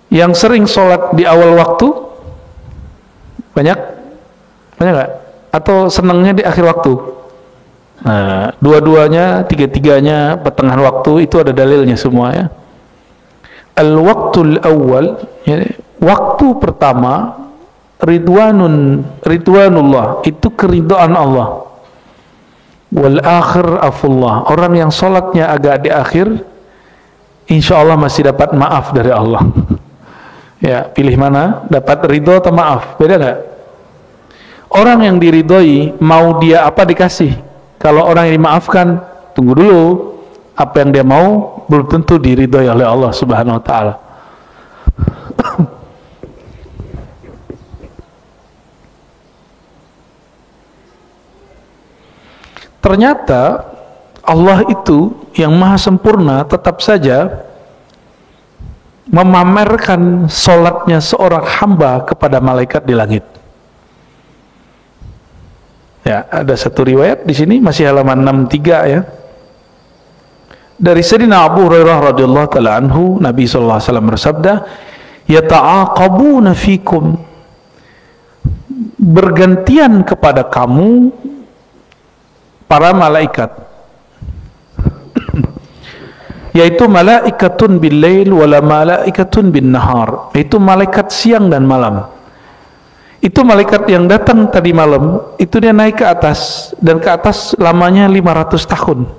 Yang sering sholat di awal waktu banyak nggak? Atau senangnya di akhir waktu? Nah, dua-duanya, tiga-tiganya pertengahan waktu itu ada dalilnya semua ya. Al-waqtul awal, ya, waktu pertama ridwanullah, itu keridhaan Allah. Wal akhir afullah, orang yang sholatnya agak di akhir, insya Allah masih dapat maaf dari Allah. Ya, pilih mana? Dapat ridho atau maaf? Beda nggak? Orang yang diridhoi, mau dia apa dikasih. Kalau orang yang dimaafkan, tunggu dulu. Apa yang dia mau belum tentu diridhoi oleh Allah Subhanahu wa taala. Ternyata Allah itu yang maha sempurna tetap saja memamerkan solatnya seorang hamba kepada malaikat di langit. Ya, ada satu riwayat di sini masih halaman 63 ya. Dari Sayyidina Abu Hurairah radhiyallahu taala anhu, Nabi sallallahu alaihi wasallam bersabda, "Yata'aqabuna fikum." Bergantian kepada kamu para malaikat. Yaitu malaikatun bil lail wala malaikatun bin nahar. Itu malaikat siang dan malam. Itu malaikat yang datang tadi malam, itu dia naik ke atas, dan ke atas lamanya 500 tahun.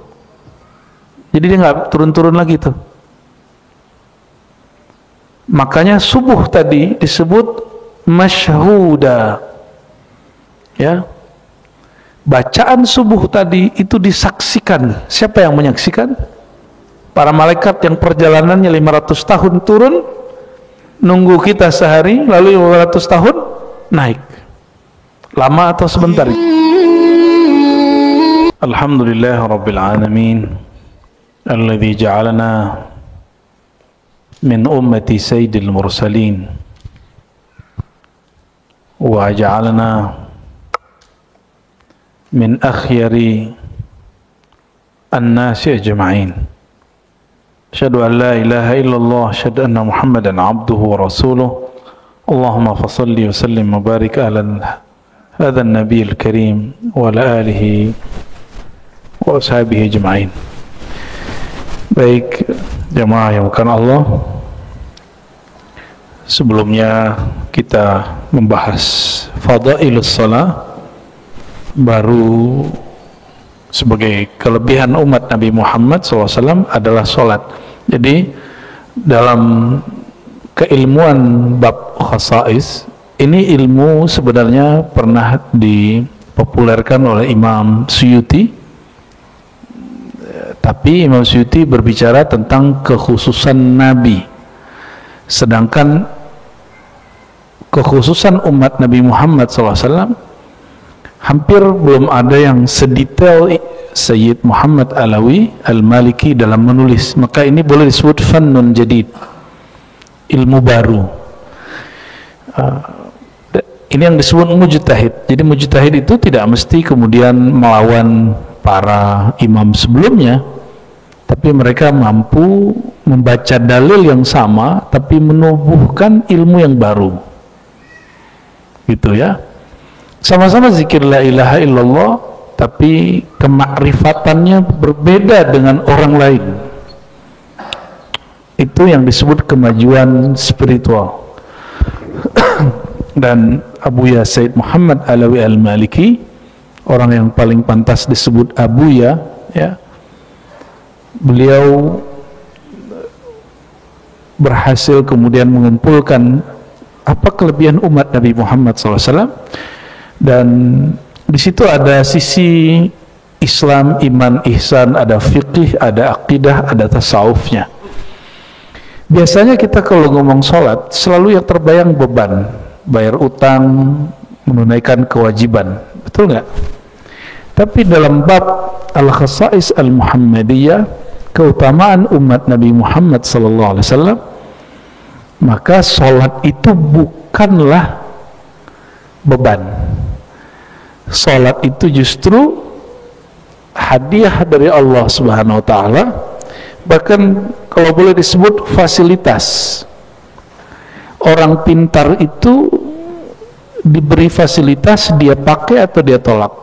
Jadi dia nggak turun-turun lagi tuh. Makanya subuh tadi disebut masyhuda. Ya. Bacaan subuh tadi itu disaksikan. Siapa yang menyaksikan? Para malaikat yang perjalanannya 500 tahun turun, nunggu kita sehari, lalu 500 tahun naik. Lama atau sebentar? Alhamdulillah Rabbil Alamin, alladhi ja'alana min ummati sayyidil mursalin wa ja'alana min akhyari an-nasi ajma'in. Asyhadu an la ilaha illallah, asyhadu anna Muhammadan abduhu wa rasuluh. Allahumma fasalli wa sallim wa barik ala hadha an-nabiyil karim wa ala alihi wa ashabihi ajma'in. Baik jemaah yang bukan Allah, sebelumnya kita membahas fadailus shalah, baru sebagai kelebihan umat Nabi Muhammad SAW adalah sholat. Jadi dalam keilmuan bab khasais ini, ilmu sebenarnya pernah dipopulerkan oleh Imam Suyuti, tapi Imam Suyuti berbicara tentang kekhususan Nabi, sedangkan kekhususan umat Nabi Muhammad SAW hampir belum ada yang sedetail Sayyid Muhammad Alawi Al-Maliki dalam menulis. Maka ini boleh disebut fannun jadid, ilmu baru. Ini yang disebut mujtahid. Jadi mujtahid itu tidak mesti kemudian melawan para imam sebelumnya, tapi mereka mampu membaca dalil yang sama tapi menubuhkan ilmu yang baru, gitu ya. Sama-sama zikir la ilaha illallah, tapi kemakrifatannya berbeda dengan orang lain. Itu yang disebut kemajuan spiritual. Dan Abuya Sayyid Muhammad Alawi Al-Maliki, orang yang paling pantas disebut Abuya, ya, beliau berhasil kemudian mengumpulkan apa kelebihan umat Nabi Muhammad SAW, dan di situ ada sisi Islam, iman, ihsan, ada fiqih, ada akidah, ada tasawufnya. Biasanya kita kalau ngomong sholat selalu yang terbayang beban, bayar utang, menunaikan kewajiban, betul nggak? Tapi dalam bab al-khasais al-Muhammadiyah, keutamaan umat Nabi Muhammad SAW, maka sholat itu bukanlah beban. Sholat itu justru hadiah dari Allah Subhanahu wa taala, bahkan kalau boleh disebut fasilitas. Orang pintar itu diberi fasilitas, dia pakai atau dia tolak?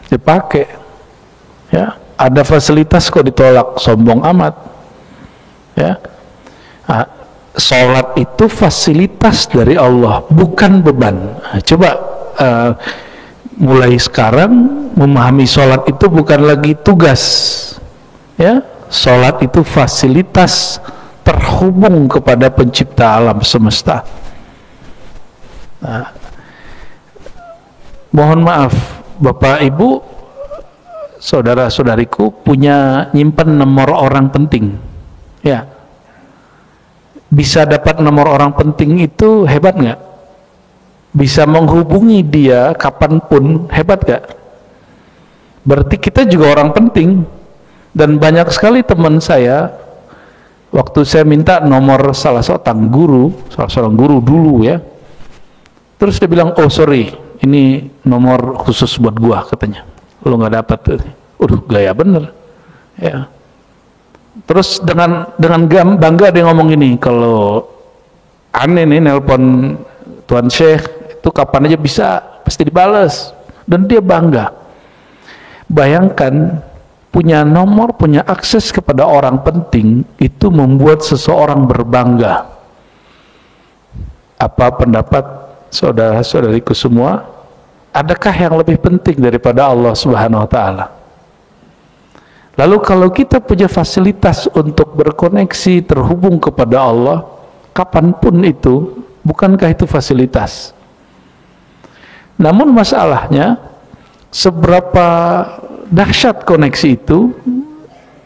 Dia pakai. Ya, ada fasilitas kok ditolak, sombong amat. Ya. Nah, sholat itu fasilitas dari Allah, bukan beban. Nah, coba mulai sekarang memahami sholat itu bukan lagi tugas. Ya, sholat itu fasilitas terhubung kepada pencipta alam semesta. Nah, mohon maaf Bapak Ibu, saudara-saudariku, punya nyimpen nomor orang penting. Ya, bisa dapat nomor orang penting itu hebat nggak? Bisa menghubungi dia kapanpun, hebat nggak? Berarti kita juga orang penting. Dan banyak sekali teman saya, waktu saya minta nomor salah seorang guru dulu ya, terus dia bilang, oh sorry, ini nomor khusus buat gua, katanya. Lu nggak dapat. Gaya bener ya. Terus dengan bangga dia ngomong gini, kalau aneh nih nelpon Tuan Syekh itu kapan aja bisa, pasti dibales. Dan dia bangga. Bayangkan, punya nomor, punya akses kepada orang penting, itu membuat seseorang berbangga. Apa pendapat saudara-saudariku semua? Adakah yang lebih penting daripada Allah Subhanahu wa taala? Lalu kalau kita punya fasilitas untuk berkoneksi, terhubung kepada Allah kapanpun itu, bukankah itu fasilitas? Namun masalahnya, seberapa dahsyat koneksi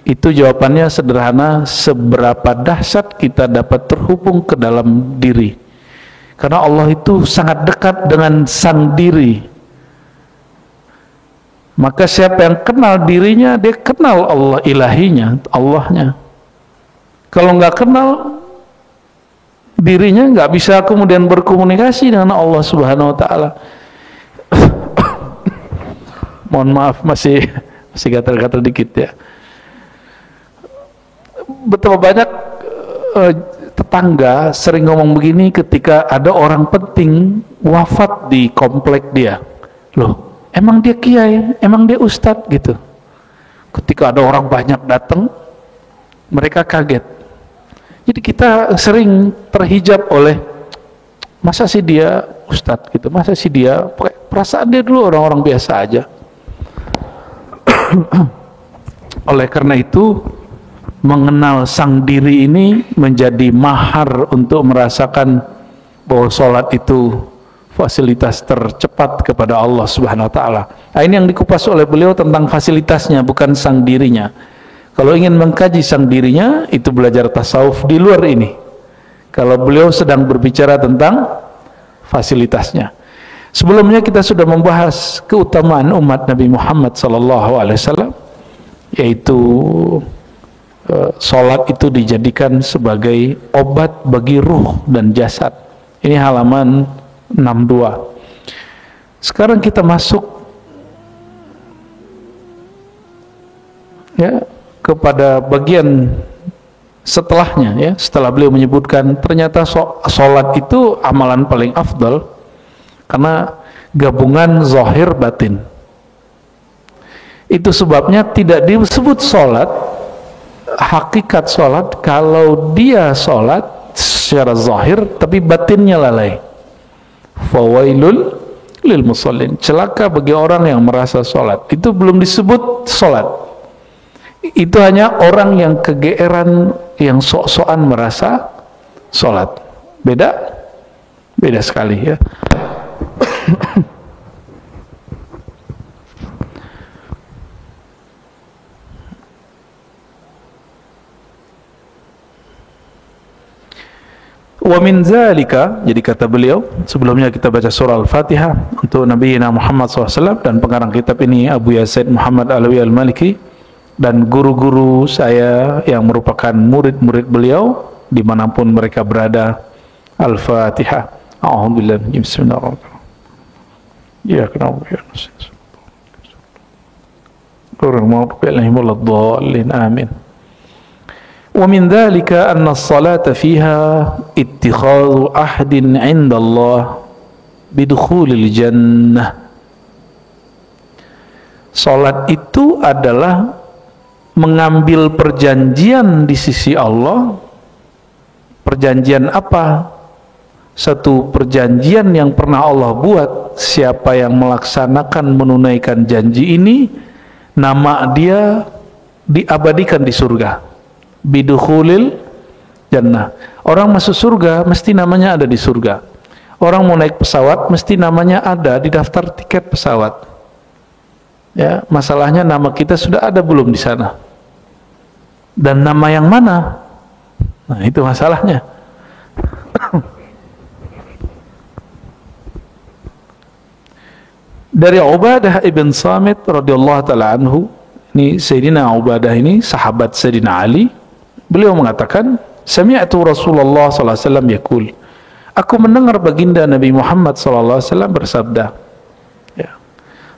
itu jawabannya sederhana, seberapa dahsyat kita dapat terhubung ke dalam diri. Karena Allah itu sangat dekat dengan sang diri. Maka siapa yang kenal dirinya, dia kenal Allah ilahinya, Allahnya. Kalau nggak kenal dirinya, nggak bisa kemudian berkomunikasi dengan Allah Subhanahu wa taala. Mohon maaf, masih gatal-gatal dikit ya. Betapa banyak tetangga sering ngomong begini ketika ada orang penting wafat di komplek dia. Loh, emang dia kiai, emang dia ustadz gitu. Ketika ada orang banyak datang, mereka kaget. Jadi kita sering terhijab oleh, masa sih dia ustadz gitu, masa sih dia, perasaan dia dulu orang-orang biasa aja. Oleh karena itu, mengenal sang diri ini menjadi mahar untuk merasakan bahwa sholat itu fasilitas tercepat kepada Allah Subhanahu wa taala. Nah, ini yang dikupas oleh beliau tentang fasilitasnya, bukan sang dirinya. Kalau ingin mengkaji sang dirinya, itu belajar tasawuf di luar ini. Kalau beliau sedang berbicara tentang fasilitasnya. Sebelumnya kita sudah membahas keutamaan umat Nabi Muhammad SAW, yaitu sholat itu dijadikan sebagai obat bagi ruh dan jasad. Ini halaman 62. Sekarang kita masuk ya kepada bagian setelahnya ya. Setelah beliau menyebutkan ternyata sholat itu amalan paling afdal karena gabungan zahir batin. Itu sebabnya tidak disebut sholat, hakikat sholat kalau dia sholat secara zahir tapi batinnya lalai. Fawailul lil musallin, celaka bagi orang yang merasa sholat. Itu belum disebut sholat. Itu hanya orang yang kegeeran, yang sok-sokan merasa sholat. Beda sekali ya. Wa min zalika, jadi kata beliau, sebelumnya kita baca surah Al-Fatihah untuk Nabi Muhammad SAW, dan pengarang kitab ini Abu Yazid Muhammad Alawi Al-Maliki, dan guru-guru saya yang merupakan murid-murid beliau dimanapun mereka berada. Al-Fatihah. A'udzubillahi bismillahirrahmanirrahim. Ya kenapa ya. Amin. Wa min dzalika anna as-salata fiha ittikhadhu ahdin 'inda Allah bidukhulil jannah. Salat itu adalah mengambil perjanjian di sisi Allah. Perjanjian apa? Satu perjanjian yang pernah Allah buat, siapa yang melaksanakan menunaikan janji ini, nama dia diabadikan di surga. Bidukhulil jannah. Orang masuk surga mesti namanya ada di surga. Orang mau naik pesawat mesti namanya ada di daftar tiket pesawat. Ya, masalahnya nama kita sudah ada belum di sana? Dan nama yang mana? Nah, itu masalahnya. Dari Ubadah ibn Samit radhiyallahu taala anhu, ini Sayyidina Ubadah ini sahabat Sayyidina Ali, beliau mengatakan, sami'tu Rasulullah sallallahu alaihi wasallam yaqul, aku mendengar baginda Nabi Muhammad sallallahu alaihi wasallam bersabda, ya,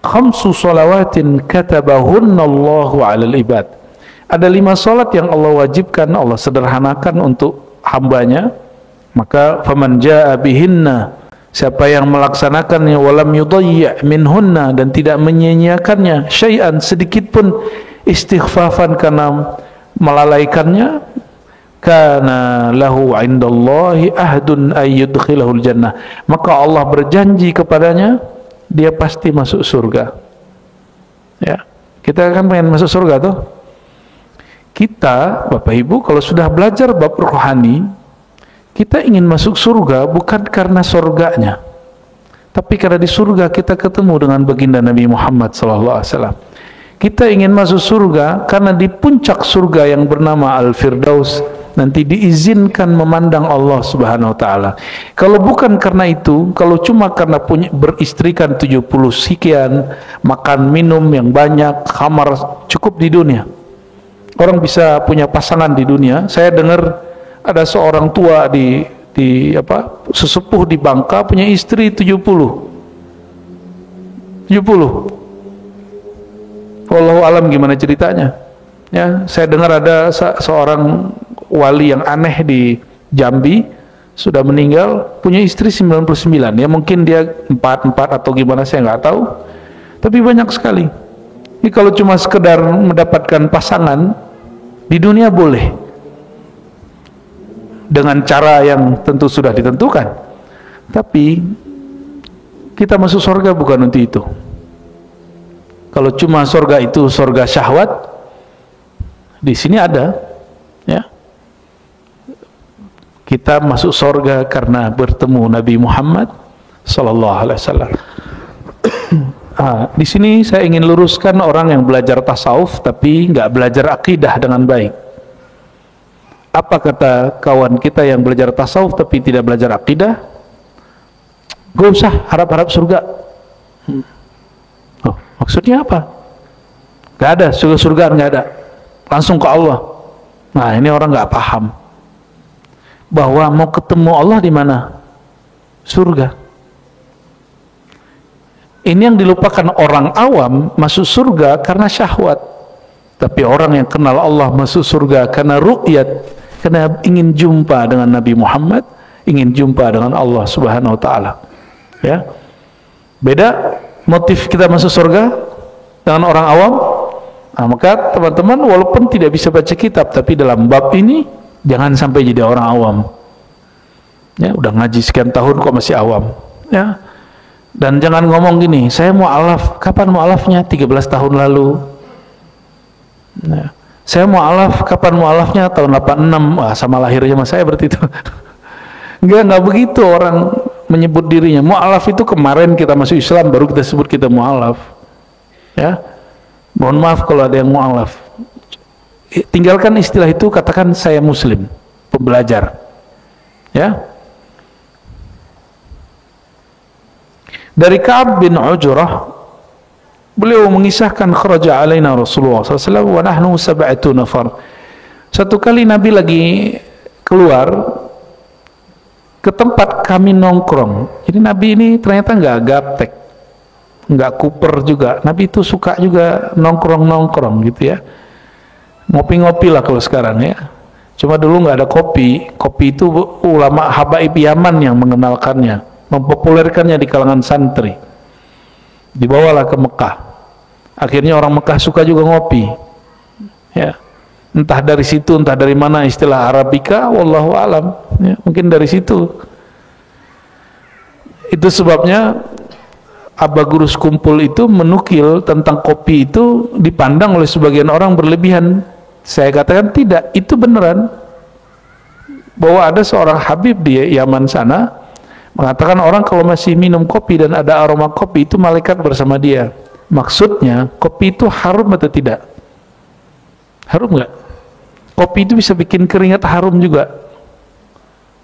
khamsu salawatin katabahunna Allahu 'alal ibad. Ada 5 salat yang Allah wajibkan, Allah sederhanakan untuk hambanya, maka faman jaa bihinna, siapa yang melaksanakannya, walam yudayya' minhunna, dan tidak menyia-nyiakannya syai'an sedikit pun, istighfafan karena melalaikannya, kana lahu 'indallahi ahdun ay yudkhilahul jannah, maka Allah berjanji kepadanya dia pasti masuk surga. Ya, kita kan pengen masuk surga tuh. Kita, Bapak Ibu, kalau sudah belajar bab rohani, kita ingin masuk surga bukan karena surganya, tapi karena di surga kita ketemu dengan baginda Nabi Muhammad SAW. Kita ingin masuk surga karena di puncak surga yang bernama Al-Firdaus nanti diizinkan memandang Allah Subhanahu wa taala. Kalau bukan karena itu, kalau cuma karena punya beristrikan 70 sekian, makan minum yang banyak, khamar cukup di dunia. Orang bisa punya pasangan di dunia. Saya dengar ada seorang tua di sesepuh di Bangka punya istri 70. Wallahu alam gimana ceritanya. Ya, saya dengar ada seorang wali yang aneh di Jambi sudah meninggal, punya istri 99. Ya mungkin dia 4 atau gimana saya nggak tahu. Tapi banyak sekali. Ini kalau cuma sekedar mendapatkan pasangan di dunia boleh, dengan cara yang tentu sudah ditentukan. Tapi kita masuk surga bukan untuk itu. Kalau cuma surga itu surga syahwat, di sini ada, ya. Kita masuk surga karena bertemu Nabi Muhammad sallallahu alaihi wasallam. Di sini saya ingin luruskan orang yang belajar tasawuf tapi nggak belajar akidah dengan baik. Apa kata kawan kita yang belajar tasawuf tapi tidak belajar akidah? Gak usah harap-harap surga. Oh, maksudnya apa? Gak ada surga, nggak ada. Langsung ke Allah. Nah, ini orang nggak paham bahwa mau ketemu Allah di mana? Surga. Ini yang dilupakan orang awam, masuk surga karena syahwat. Tapi orang yang kenal Allah masuk surga karena ru'yat, karena ingin jumpa dengan Nabi Muhammad, ingin jumpa dengan Allah Subhanahu wa taala. Ya. Beda motif kita masuk surga dengan orang awam. Nah, maka teman-teman walaupun tidak bisa baca kitab, tapi dalam bab ini jangan sampai jadi orang awam. Ya, udah ngaji sekian tahun kok masih awam. Ya. Dan jangan ngomong gini, saya mau alaf. Kapan mau alafnya? 13 tahun lalu. Nah, saya mau alaf. Kapan mau alafnya? Tahun 86. Wah, sama lahirnya sama saya berarti itu. Enggak begitu orang menyebut dirinya. Mau alaf itu kemarin kita masuk Islam baru kita sebut kita mau alaf. Ya. Mohon maaf kalau ada yang mau alaf. Tinggalkan istilah itu, katakan saya muslim, pembelajar. Ya. Dari Ka'ab bin Ujrah, beliau mengisahkan kharaja alaina Rasulullah SAW wa nahnu 7 nafar. Satu kali Nabi lagi keluar ke tempat kami nongkrong. Jadi Nabi ini ternyata nggak gaptek, nggak kuper juga. Nabi itu suka juga nongkrong-nongkrong gitu ya, ngopi-ngopi lah kalau sekarang ya. Cuma dulu nggak ada kopi. Kopi itu ulama habaib Yaman yang mengenalkannya, mempopulerkannya di kalangan santri. Dibawalah ke Mekah. Akhirnya orang Mekah suka juga ngopi. Ya, entah dari situ, entah dari mana istilah Arabica, wallahu alam. Ya, mungkin dari situ. Itu sebabnya Aba Gurus Kumpul itu menukil tentang kopi itu dipandang oleh sebagian orang berlebihan. Saya katakan tidak, itu beneran. Bahwa ada seorang Habib di Yaman sana mengatakan orang kalau masih minum kopi dan ada aroma kopi itu malaikat bersama dia. Maksudnya kopi itu harum atau tidak? Harum nggak? Kopi itu bisa bikin keringat harum juga.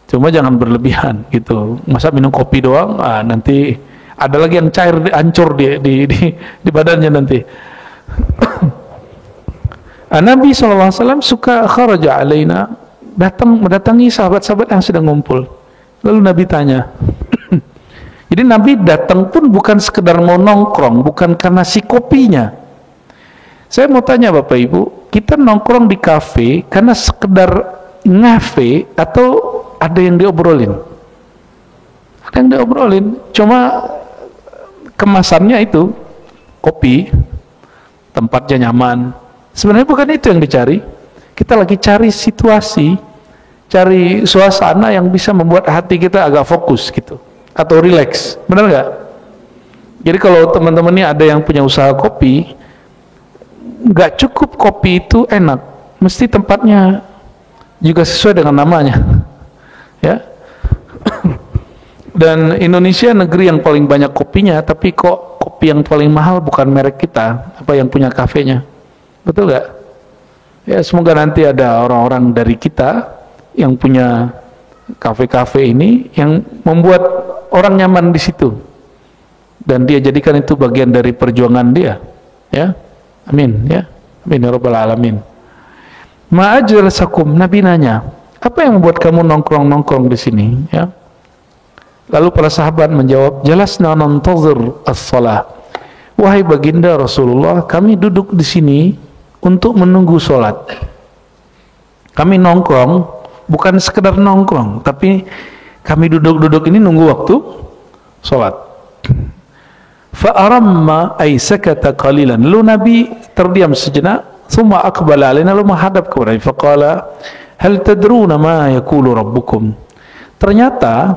Cuma jangan berlebihan gitu. Masa minum kopi doang, nanti ada lagi yang cair, hancur di badannya nanti. Nabi SAW suka kharaja alaina, mendatangi sahabat-sahabat yang sedang ngumpul. Lalu Nabi tanya. Jadi Nabi datang pun bukan sekedar mau nongkrong, bukan karena si kopinya. Saya mau tanya Bapak Ibu, kita nongkrong di kafe karena sekedar ngafe atau ada yang diobrolin? Ada yang diobrolin, cuma kemasannya itu kopi, tempatnya nyaman. Sebenarnya bukan itu yang dicari. Kita lagi cari situasi, cari suasana yang bisa membuat hati kita agak fokus gitu, atau rileks. Benar nggak? Jadi kalau teman-teman ini ada yang punya usaha kopi, nggak cukup kopi itu enak, mesti tempatnya juga sesuai dengan namanya. Ya. Dan Indonesia negeri yang paling banyak kopinya, tapi kok kopi yang paling mahal bukan merek kita, apa yang punya kafenya. Betul nggak? Ya, semoga nanti ada orang-orang dari kita yang punya kafe-kafe ini yang membuat orang nyaman di situ, dan dia jadikan itu bagian dari perjuangan dia. Ya, amin ya, amin ya rabbal alamin. Ma'ajlasakum, Nabi nanya, apa yang membuat kamu nongkrong-nongkrong di sini? Ya. Lalu para sahabat menjawab, jalasna nantazir as-shalah. Wahai baginda Rasulullah, kami duduk di sini untuk menunggu sholat. Kami nongkrong bukan sekedar nongkrong, tapi kami duduk-duduk ini nunggu waktu sholat. Fa'aramma ay sakata qalilan. Lalu Nabi terdiam sejenak, thumma aqbala alaina, lalu menghadap kepada kami. Faqala hal tadruna ma yaqulu rabbukum. Ternyata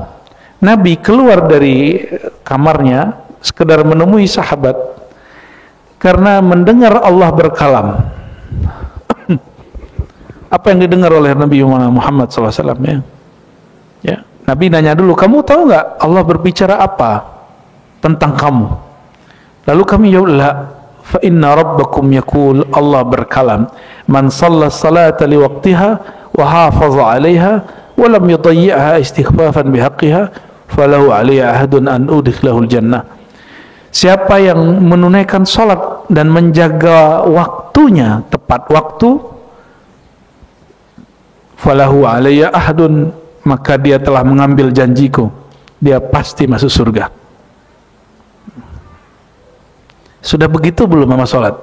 Nabi keluar dari kamarnya sekedar menemui sahabat karena mendengar Allah berkalam. Apa yang didengar oleh Nabi Muhammad SAW ya? Ya, Nabi nanya dulu, kamu tahu nggak Allah berbicara apa tentang kamu? Lalu kami jawab, la, fa inna rabbakum yaqul, Allah berkalam, man shalla salata li waqtiha wa hafaza 'alaiha wa lam yudayyi'ha istighfafan bihaqqiha falahu 'alayya ahadun an udkhilahul jannah. Siapa yang menunaikan salat dan menjaga waktunya tepat waktu, falahu 'alayya ahadun, maka dia telah mengambil janjiku, dia pasti masuk surga. Sudah begitu belum sama sholat?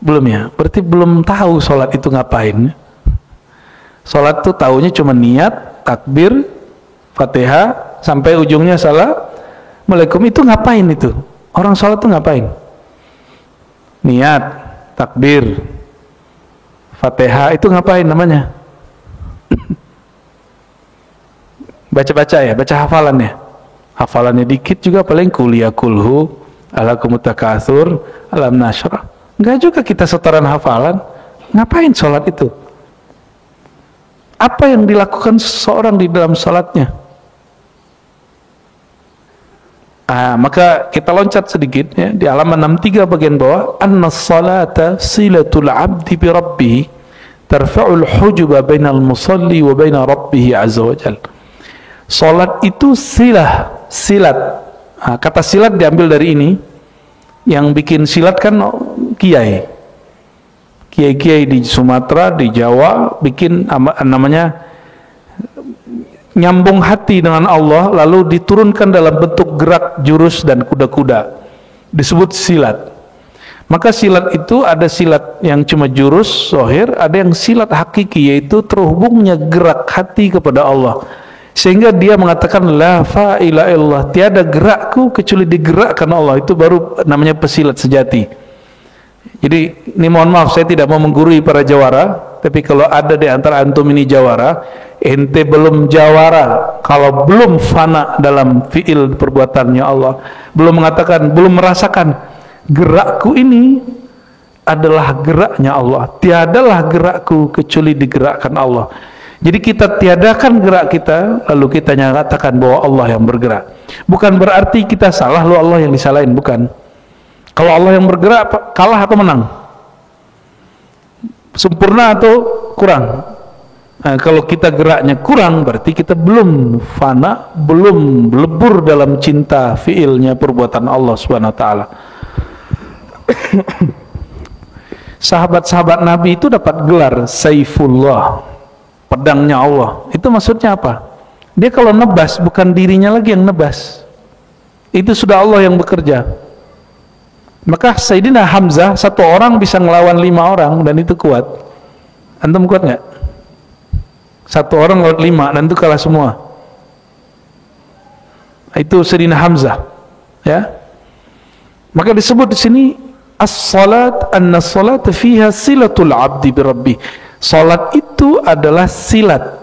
Belum ya? Berarti belum tahu sholat itu ngapain. Sholat itu taunya cuma niat, takbir, Fatihah, sampai ujungnya Assalamualaikum. Itu ngapain itu? Orang sholat itu ngapain? Niat, takbir, Fatihah, itu ngapain namanya? Baca-baca ya, baca hafalannya. Hafalannya dikit juga paling kuliah kulhu, alakumut takatsur, alam nasyrah. Enggak juga kita setoran hafalan. Ngapain sholat itu? Apa yang dilakukan seseorang di dalam sholatnya? Maka kita loncat sedikit ya, di halaman 63 bagian bawah, anna salata silatul abdi bi rabbih tarfa'ul hujuba bainal musalli wa baina rabbih azza wa jalla. Salat itu silat. Kata silat diambil dari ini. Yang bikin silat kan kiai-kiai di Sumatera, di Jawa bikin namanya nyambung hati dengan Allah, lalu diturunkan dalam bentuk gerak, jurus dan kuda-kuda. disebut silat. Maka silat itu ada silat yang cuma jurus, zahir, ada yang silat hakiki, yaitu terhubungnya gerak hati kepada Allah. Sehingga dia mengatakan la fa'ila illallah, tiada gerakku kecuali digerakkan Allah. Itu baru namanya pesilat sejati. Jadi ini mohon maaf, saya tidak mau menggurui para jawara, tapi kalau ada di antara antum ini jawara, ente belum jawara kalau belum fana dalam fi'il perbuatannya Allah, belum mengatakan, belum merasakan gerakku ini adalah geraknya Allah, tiadalah gerakku kecuali digerakkan Allah. Jadi kita tiadakan gerak kita, lalu kita nyatakan bahwa Allah yang bergerak. Bukan berarti kita salah lalu Allah yang disalahin, bukan. Kalau Allah yang bergerak, kalah atau menang? Sempurna atau kurang? Nah, kalau kita geraknya kurang, berarti kita belum fana, belum lebur dalam cinta fiilnya perbuatan Allah Subhanahu wa taala. Sahabat-sahabat Nabi itu dapat gelar Saifullah, pedangnya Allah. Itu maksudnya apa? Dia kalau nebas, bukan dirinya lagi yang nebas, itu sudah Allah yang bekerja. Maka Sayyidina Hamzah satu orang bisa ngelawan 5 orang dan itu kuat. Antum kuat nggak? Satu orang lawan 5 dan itu kalah semua. Itu Sayyidina Hamzah, ya. Maka disebut di sini as-salat, anna salat fiha silatul abdi bi rabbih. Salat itu adalah silat.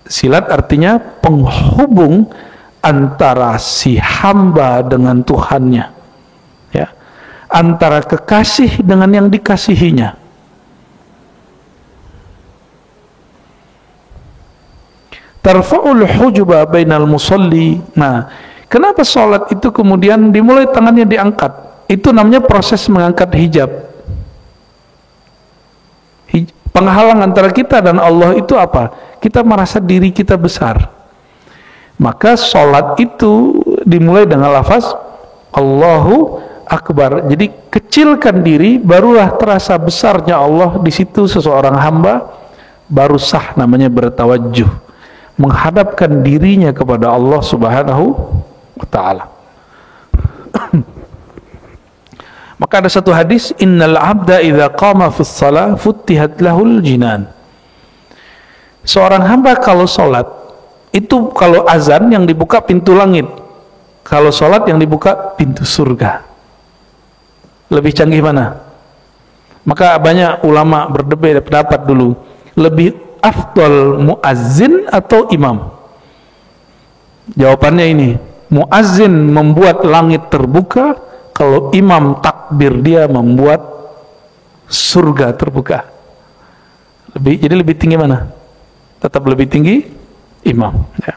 Silat artinya penghubung antara si hamba dengan Tuhannya, ya, antara kekasih dengan yang dikasihinya. Tarfa'ul hujuba bainal musalli. Nah, kenapa salat itu kemudian dimulai tangannya diangkat? Itu namanya proses mengangkat hijab. Penghalang antara kita dan Allah itu apa? Kita merasa diri kita besar. Maka salat itu dimulai dengan lafaz Allahu Akbar. Jadi kecilkan diri, barulah terasa besarnya Allah. Di situ seseorang hamba baru sah namanya bertawajuh, menghadapkan dirinya kepada Allah Subhanahu wa taala. Maka ada satu hadis, innal abda idza qama fis shalah futtihat lahul jinan. Seorang hamba kalau salat itu, kalau azan yang dibuka pintu langit, kalau salat yang dibuka pintu surga. Lebih canggih mana? Maka banyak ulama berdebat pendapat dulu, lebih afdal muazzin atau imam? Jawabannya ini, muazzin membuat langit terbuka, kalau imam takbir dia membuat surga terbuka. Jadi lebih tinggi mana? Tetap lebih tinggi imam, ya.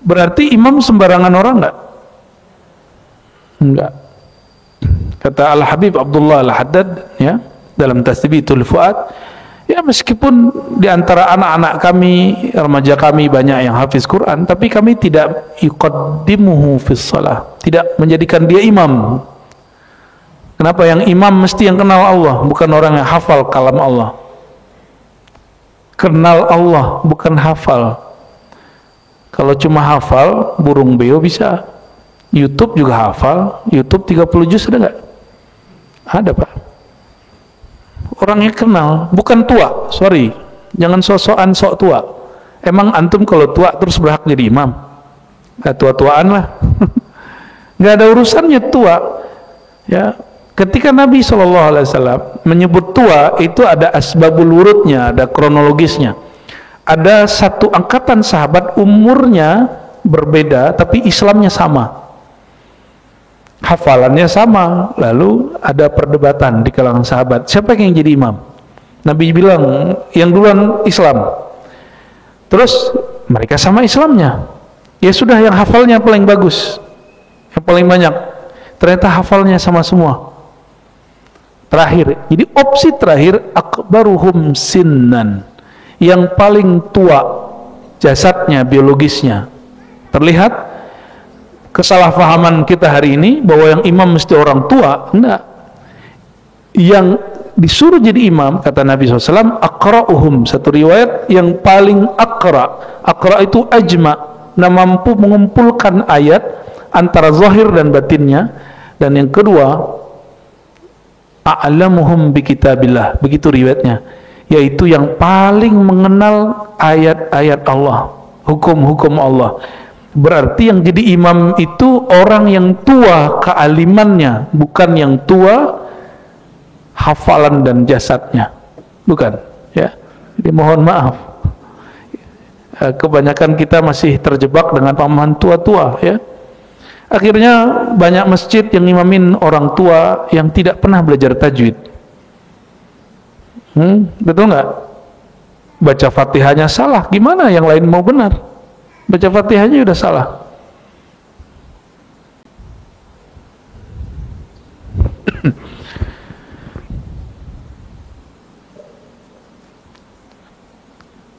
Berarti imam sembarangan orang enggak? Enggak. Kata Al-Habib Abdullah Al-Haddad, ya, dalam Tasbitul Fuad, ya, meskipun di antara anak-anak kami, remaja kami banyak yang hafiz Quran, tapi kami tidak yuqaddimuhu fis shalah, tidak menjadikan dia imam. Kenapa? Yang imam mesti yang kenal Allah, bukan orang yang hafal kalam Allah. Kenal Allah, bukan hafal. Kalau cuma hafal, burung beo bisa. YouTube juga hafal, YouTube 30 juz ada nggak? Ada, Pak. Orangnya kenal, bukan tua, sorry, jangan sok-sokan sok tua. Emang antum kalau tua terus berhak jadi imam? Nggak tua-tuaan lah. Nggak ada urusannya tua, ya. Ketika Nabi SAW menyebut tua, itu ada asbabul wurudnya, ada kronologisnya. Ada satu angkatan sahabat umurnya berbeda, tapi Islamnya sama, hafalannya sama, lalu ada perdebatan di kalangan sahabat, siapa yang jadi imam? Nabi bilang yang duluan Islam. Terus mereka sama Islamnya, ya sudah, yang hafalnya paling bagus, yang paling banyak, ternyata hafalnya sama semua. Terakhir, jadi opsi terakhir, akbaruhum sinnan, yang paling tua jasadnya, biologisnya. Terlihat kesalahpahaman kita hari ini bahwa yang imam mesti orang tua. Enggak, yang disuruh jadi imam, kata Nabi SAW, aqra'uhum, satu riwayat yang paling aqra itu ajma, nah, mampu mengumpulkan ayat antara zahir dan batinnya, Dan yang kedua, a'lamuhum bi kitabillah, begitu riwayatnya, yaitu yang paling mengenal ayat-ayat Allah, hukum-hukum Allah. Berarti yang jadi imam itu orang yang tua kealimannya, bukan yang tua hafalan dan jasadnya, bukan, ya. Jadi mohon maaf, kebanyakan kita masih terjebak dengan pemahaman tua-tua, ya. Akhirnya banyak masjid yang imamin orang tua yang tidak pernah belajar tajwid. Betul nggak? Baca Fatihahnya salah, gimana yang lain mau benar? Baca Fatihahnya udah salah.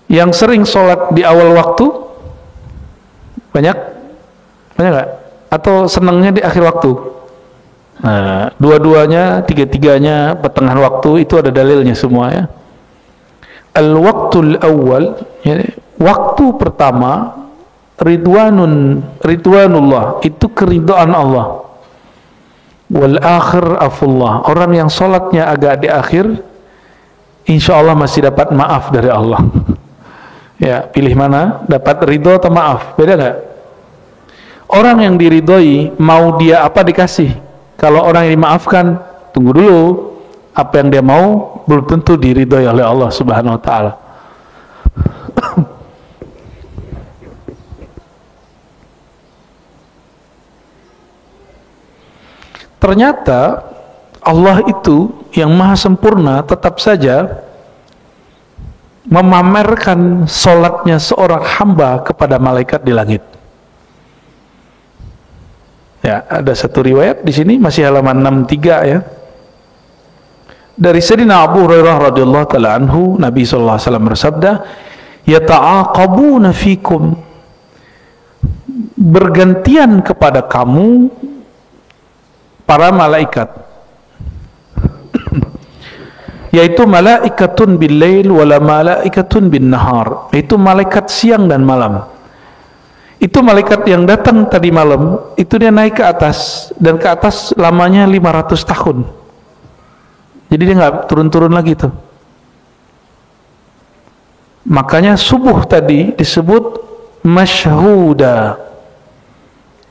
Yang sering sholat di awal waktu banyak nggak? Atau senangnya di akhir waktu? Nah, dua-duanya, tiga-tiganya pertengahan waktu itu ada dalilnya semua, ya. Al-waqtul awal, ya, waktu pertama, ridwanullah, itu keridhaan Allah. Wal akhir afullah, orang yang sholatnya agak di akhir, insya Allah masih dapat maaf dari Allah. Ya, pilih mana? Dapat ridho atau maaf? Beda nggak? Orang yang diridhoi, mau dia apa dikasih. Kalau orang yang dimaafkan, tunggu dulu, apa yang dia mau belum tentu diridhoi oleh Allah Subhanahu wa ta'ala. Ternyata Allah itu yang maha sempurna tetap saja memamerkan solatnya seorang hamba kepada malaikat di langit. Ya, ada satu riwayat di sini masih halaman 63, ya. Dari Sayyidina Abu Hurairah radhiyallahu taala anhu, Nabi sallallahu alaihi wasallam bersabda, "Yata'aqabuna fikum." Bergantian kepada kamu para malaikat. Yaitu malaikatun bil-lail wala malaikatun bin-nahar. Itu malaikat siang dan malam. Itu malaikat yang datang tadi malam, itu dia naik ke atas, dan ke atas lamanya 500 tahun. Jadi dia nggak turun-turun lagi tuh. Makanya subuh tadi disebut masyhuda.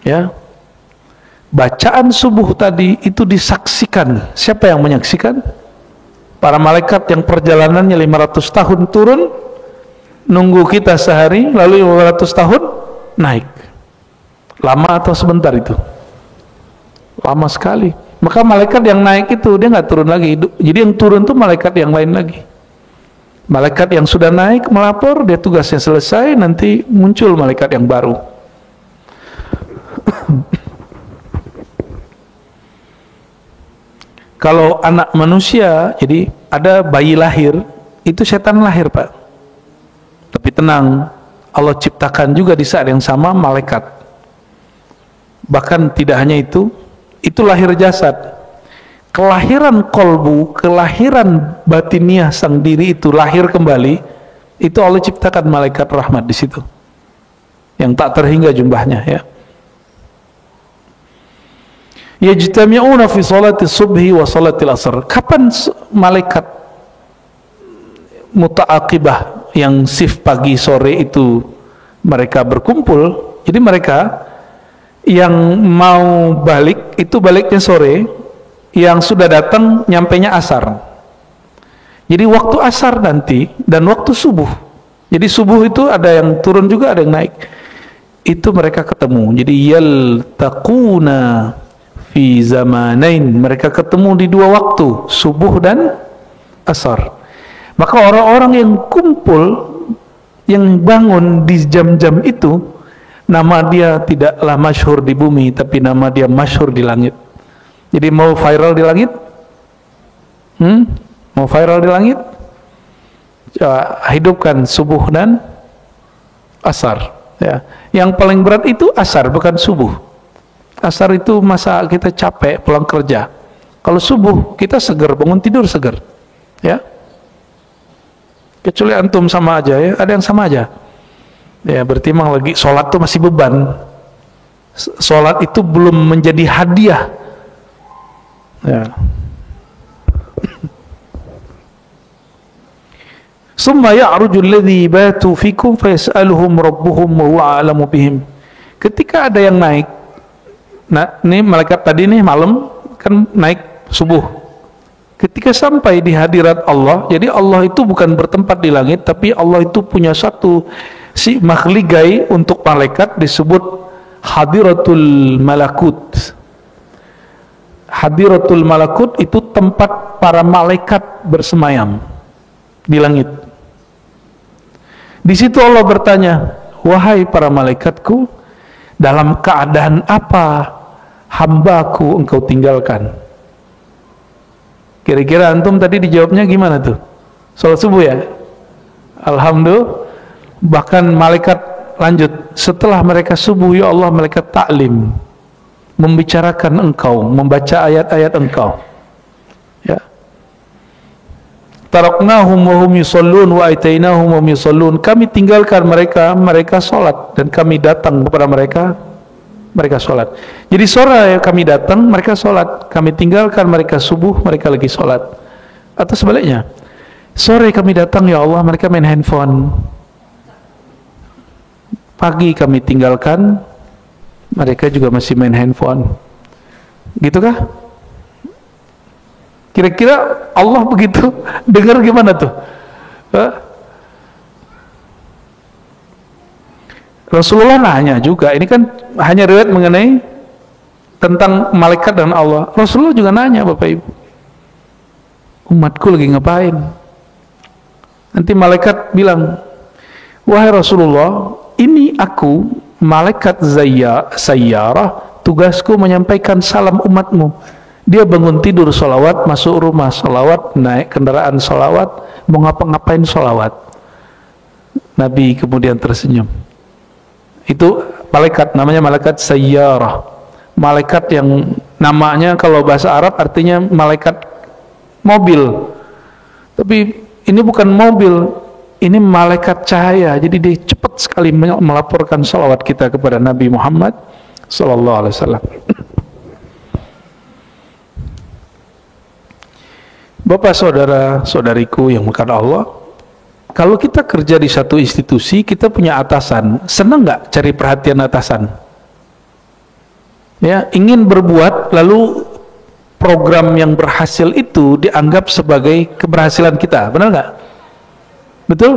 Ya. Bacaan subuh tadi itu disaksikan. Siapa yang menyaksikan? Para malaikat yang perjalanannya 500 tahun turun, nunggu kita sehari, lalu 500 tahun naik. Lama atau sebentar itu? Lama sekali. Maka malaikat yang naik itu dia nggak turun lagi. Jadi yang turun tuh malaikat yang lain lagi. Malaikat yang sudah naik melapor, dia tugasnya selesai, nanti muncul malaikat yang baru. Kalau anak manusia, jadi ada bayi lahir, itu setan lahir, Pak. Tapi tenang, Allah ciptakan juga di saat yang sama malaikat. Bahkan tidak hanya itu lahir jasad. Kelahiran kolbu, kelahiran batiniah sang diri itu lahir kembali, itu Allah ciptakan malaikat rahmat di situ. Yang tak terhingga jumlahnya, ya. Yajtami'una fi salati subhi wa salati al-asr. Kapan malaikat muta'aqibah yang shift pagi sore itu mereka berkumpul? Jadi mereka yang mau balik itu baliknya sore, yang sudah datang nyampenya asar. Jadi waktu asar nanti dan waktu subuh. Jadi subuh itu ada yang turun juga, ada yang naik. Itu mereka ketemu. Jadi yaltaquna fi zamanain, mereka ketemu di dua waktu, subuh dan asar. Maka orang-orang yang kumpul, yang bangun di jam-jam itu, nama dia tidaklah masyhur di bumi, tapi nama dia masyhur di langit. Jadi mau viral di langit? Mau viral di langit? Hidupkan subuh dan asar, ya. Yang paling berat itu asar, bukan subuh. Asar itu masa kita capek pulang kerja. Kalau subuh kita seger, bangun tidur seger, ya. Kecuali antum sama aja, ya. Ada yang sama aja. Ya, berarti memang lagi sholat tuh masih beban. Sholat itu belum menjadi hadiah Ya. Summa ya'ruju alladhi batu fikum fayas'aluhum rabbuhum wa huwa a'lamu bihim. Ketika ada yang naik, nah ini malaikat tadi nih malam kan naik subuh. Ketika sampai di hadirat Allah, jadi Allah itu bukan bertempat di langit, tapi Allah itu punya satu si makhligai untuk malaikat disebut hadiratul malakut. Hadiratul malakut itu tempat para malaikat bersemayam di langit. Di situ Allah bertanya, wahai para malaikatku, dalam keadaan apa hambaku engkau tinggalkan? Kira-kira antum tadi dijawabnya gimana tuh? Salat subuh ya? Alhamdulillah. Bahkan malaikat lanjut, setelah mereka subuh, ya Allah, malaikat taklim membicarakan engkau, membaca ayat-ayat engkau. Ya. Taraknahum wa hum yusallun wa atainahum wa hum yusallun. Kami tinggalkan mereka, mereka salat, dan kami datang kepada mereka, mereka salat. Jadi sore kami datang, mereka salat. Kami tinggalkan mereka subuh, mereka lagi salat. Atau sebaliknya, sore kami datang, ya Allah, mereka main handphone. Pagi kami tinggalkan, mereka juga masih main handphone. Gitukah? Kira-kira Allah begitu dengar gimana tuh? Rasulullah nanya juga, ini kan hanya riwayat mengenai tentang malaikat dan Allah. Rasulullah juga nanya, Bapak Ibu, umatku lagi ngapain? Nanti malaikat bilang, wahai Rasulullah, ini aku malaikat sayyarah, tugasku menyampaikan salam umatmu. Dia bangun tidur sholawat, masuk rumah sholawat, naik kendaraan sholawat, mau ngapa-ngapain sholawat. Nabi kemudian tersenyum. Itu malaikat, namanya malaikat sayyarah. Malaikat yang namanya kalau bahasa Arab artinya malaikat mobil. Tapi ini bukan mobil, ini malaikat cahaya. Jadi dia cepat sekali melaporkan sholawat kita kepada Nabi Muhammad sallallahu alaihi wasallam. Bapak, saudara, saudariku yang bukan Allah, kalau kita kerja di satu institusi, kita punya atasan, senang nggak cari perhatian atasan? Ya, ingin berbuat, lalu program yang berhasil itu dianggap sebagai keberhasilan kita, benar nggak? Betul?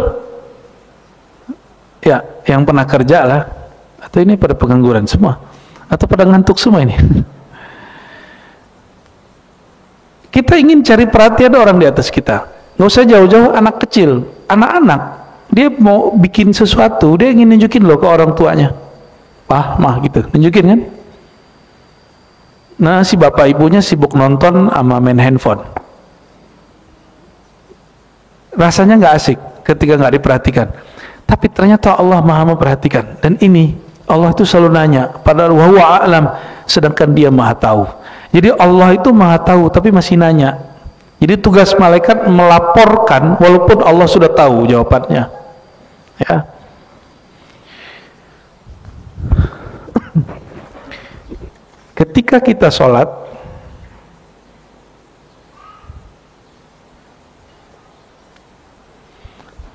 Ya, yang pernah kerja lah, atau ini pada pengangguran semua, atau pada ngantuk semua ini. Kita ingin cari perhatian orang di atas kita. Nggak usah jauh-jauh anak kecil, anak-anak, dia mau bikin sesuatu, dia ingin nunjukin loh ke orang tuanya. Pah, mah gitu, nunjukin kan? Nah, si bapak ibunya sibuk nonton sama main handphone. Rasanya nggak asik ketika nggak diperhatikan. Tapi ternyata Allah Maha memperhatikan. Dan ini Allah itu selalu nanya, padahal wa huwa a'lam, sedangkan Dia Maha tahu. Jadi Allah itu Maha tahu tapi masih nanya. Jadi tugas malaikat melaporkan walaupun Allah sudah tahu jawabannya. Ya. Ketika kita sholat,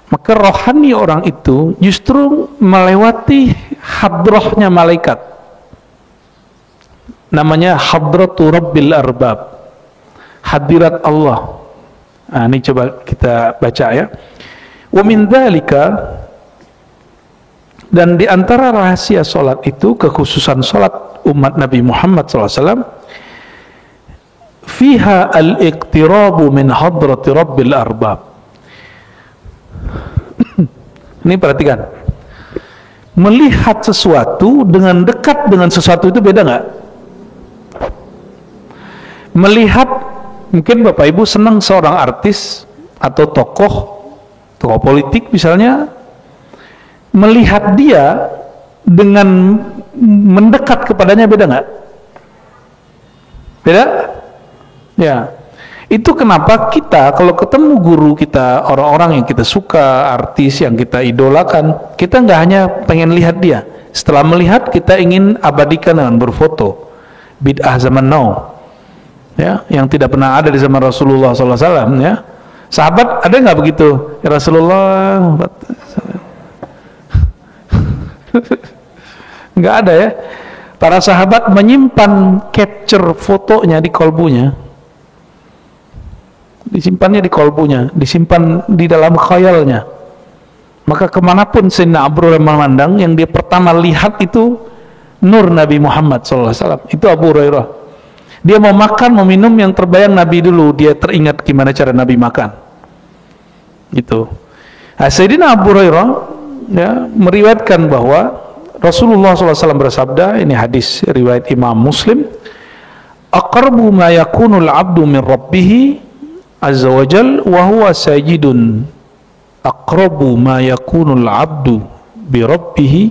maka rohani orang itu justru melewati hadrohnya malaikat. Namanya hadratu rabbil arbab, hadirat Allah. Nah, ini coba kita baca ya. Wa min dzalika, dan di antara rahasia salat itu, kekhususan salat umat Nabi Muhammad SAW, fiha al-iqtirabu min hadrati rabbil arbab. Ini perhatikan, melihat sesuatu dengan dekat dengan sesuatu itu beda nggak? Melihat, mungkin Bapak Ibu senang seorang artis atau tokoh politik misalnya, melihat dia dengan mendekat kepadanya beda nggak? Beda? Ya. Itu kenapa kita kalau ketemu guru kita, orang-orang yang kita suka, artis yang kita idolakan, kita nggak hanya pengen lihat dia. Setelah melihat, kita ingin abadikan dengan berfoto. Bid'ah zaman now. ya, yang tidak pernah ada di zaman Rasulullah SAW, ya. Sahabat ada nggak begitu? Ya Rasulullah, nggak ada ya. Para sahabat menyimpan capture fotonya di kolbunya, disimpannya di kolbunya, disimpan di dalam khayalnya. Maka kemanapun Sayyidina Abu Hurairah memandang, yang dia pertama lihat itu nur Nabi Muhammad SAW. Itu Abu Hurairah. Dia mau makan, mau minum, yang terbayang Nabi dulu. Dia teringat gimana cara Nabi makan. Gitu. Nah, Sayyidina Abu Hurairah, ya, meriwayatkan bahwa Rasulullah SAW bersabda, ini hadis riwayat Imam Muslim, aqrabu ma yakunul abdu min rabbih azza wa jal wa huwa sajidun. Aqrabu ma yakunul abdu bi rabbih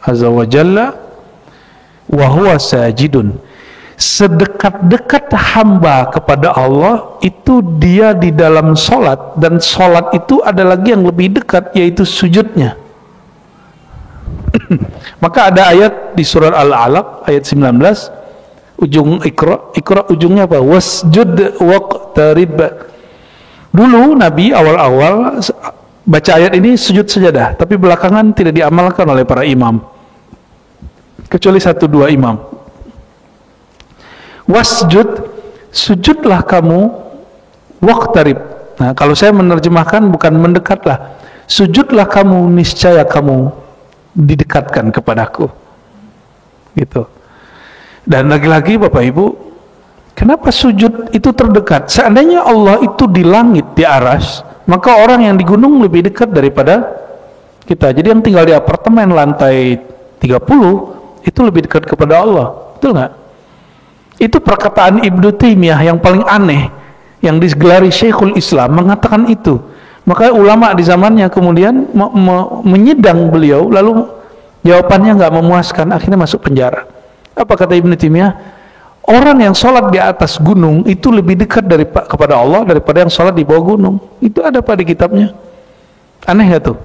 azza wa jalla wa huwa sajidun. Sedekat-dekat hamba kepada Allah itu dia di dalam solat, dan solat itu ada lagi yang lebih dekat, yaitu sujudnya. Maka ada ayat di surah Al-Alaq ayat 19, ujung Iqra ujungnya apa? Wasjud waqtarib. Dulu Nabi awal-awal baca ayat ini sujud sajadah, tapi belakangan tidak diamalkan oleh para imam, kecuali 1-2 imam. Wasjud, sujudlah kamu, waqtarib. Nah, kalau saya menerjemahkan bukan mendekatlah, sujudlah kamu, niscaya kamu didekatkan kepadaku. Gitu. Dan lagi-lagi Bapak Ibu, kenapa sujud itu terdekat? Seandainya Allah itu di langit, di aras, maka orang yang di gunung lebih dekat daripada kita. Jadi yang tinggal di apartemen lantai 30 itu lebih dekat kepada Allah. Betul nggak? Itu perkataan Ibnu Taimiyah yang paling aneh, yang digelari Syekhul Islam mengatakan itu. Maka ulama di zamannya kemudian menyidang beliau, lalu jawabannya nggak memuaskan, akhirnya masuk penjara. Apa kata Ibnu Taimiyah? Orang yang sholat di atas gunung itu lebih dekat kepada Allah daripada yang sholat di bawah gunung. Itu ada pada kitabnya. Aneh gak tuh?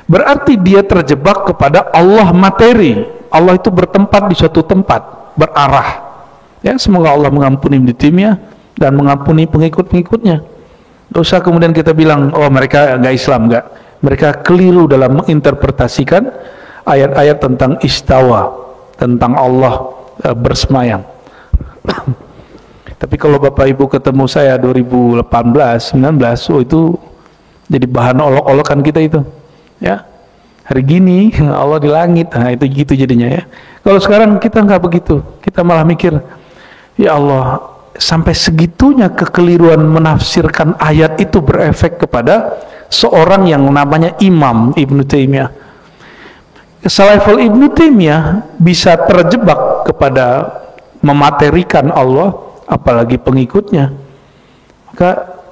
Berarti dia terjebak kepada Allah materi. Allah itu bertempat di suatu tempat, berarah. Ya, semoga Allah mengampuni Ibnu Taimiyah dan mengampuni pengikut-pengikutnya. Tidak usah kemudian kita bilang, oh mereka nggak Islam, nggak. Mereka keliru dalam menginterpretasikan ayat-ayat tentang istawa, tentang Allah bersemayam. Tapi kalau Bapak Ibu ketemu saya 2018, 19, oh itu jadi bahan olok-olokan kita itu. Ya, hari gini Allah di langit, nah itu gitu jadinya ya. Kalau sekarang kita nggak begitu, kita malah mikir, ya Allah, sampai segitunya kekeliruan menafsirkan ayat itu berefek kepada seorang yang namanya Imam Ibnu Taimiyah. Selevel Ibnu Taimiyah bisa terjebak kepada mematerikan Allah, apalagi pengikutnya. Maka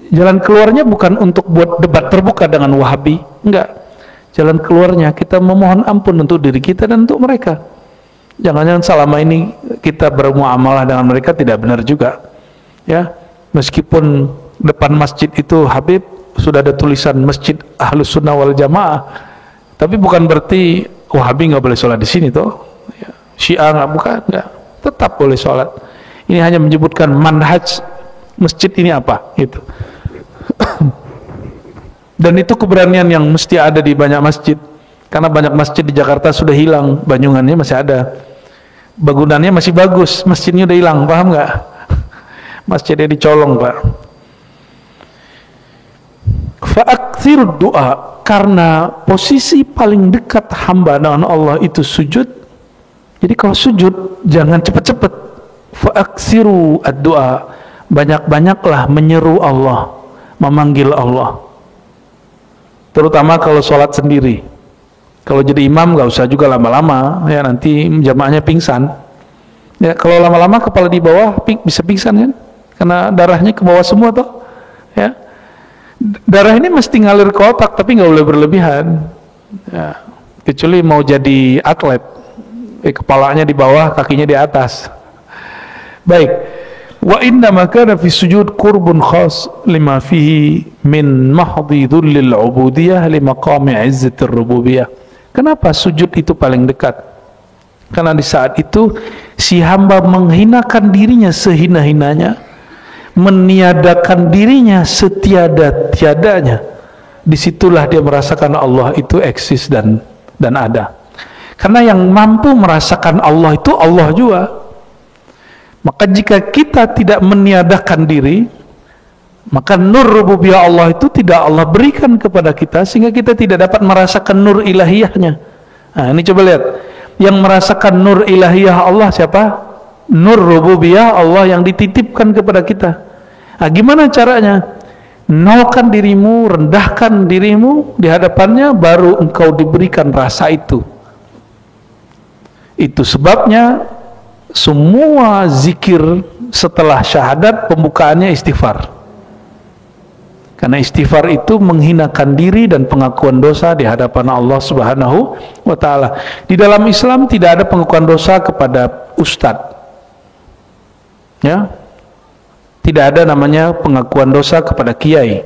jalan keluarnya bukan untuk buat debat terbuka dengan Wahabi, enggak. Jalan keluarnya kita memohon ampun untuk diri kita dan untuk mereka. Jangan-jangan selama ini kita bermuamalah dengan mereka tidak benar juga, ya. Meskipun depan masjid itu Habib sudah ada tulisan Masjid Ahlus Sunnah wal Jamaah, tapi bukan berarti Wahabi nggak boleh sholat di sini toh, ya. Syiah nggak, tetap boleh sholat. Ini hanya menyebutkan manhaj masjid ini apa, gitu. Dan itu keberanian yang mesti ada di banyak masjid. Karena banyak masjid di Jakarta sudah hilang, bangunannya masih ada, bangunannya masih bagus, masjidnya udah hilang, paham nggak? Masjidnya dicolong, Pak. Fa'aktsirud doa, karena posisi paling dekat hamba dengan Allah itu sujud. Jadi kalau sujud jangan cepat-cepat. Fa'aktsiru ad-doa, banyak-banyaklah menyeru Allah, memanggil Allah. Terutama kalau sholat sendiri. Kalau jadi imam nggak usah juga lama-lama, ya nanti jamaahnya pingsan. Ya kalau lama-lama kepala di bawah bisa pingsan kan, karena darahnya ke bawah semua toh. Ya, darah ini mesti ngalir ke otak, tapi nggak boleh berlebihan. Ya, kecuali mau jadi atlet, kepalanya di bawah, kakinya di atas. Baik. Wa inna makana fi sujud qurbun khas lima fihi min mahdhi dhullil ubudiyah li maqami izzatir rububiyah. Kenapa sujud itu paling dekat? Karena di saat itu si hamba menghinakan dirinya sehina-hinanya, meniadakan dirinya setiada-tiadanya, disitulah dia merasakan Allah itu eksis dan ada. Karena yang mampu merasakan Allah itu Allah juga. Maka jika kita tidak meniadakan diri, maka nur rububiyah Allah itu tidak Allah berikan kepada kita, sehingga kita tidak dapat merasakan nur ilahiyahnya. Nah, ini coba lihat, yang merasakan nur ilahiyah Allah siapa? Nur rububiyah Allah yang dititipkan kepada kita. Nah, gimana caranya? Nolkan dirimu, rendahkan dirimu di hadapannya, baru engkau diberikan rasa itu. Itu sebabnya semua zikir setelah syahadat pembukaannya istighfar. Karena istighfar itu menghinakan diri dan pengakuan dosa di hadapan Allah Subhanahu wa taala. Di dalam Islam tidak ada pengakuan dosa kepada ustadz. Ya. Tidak ada namanya pengakuan dosa kepada kiai.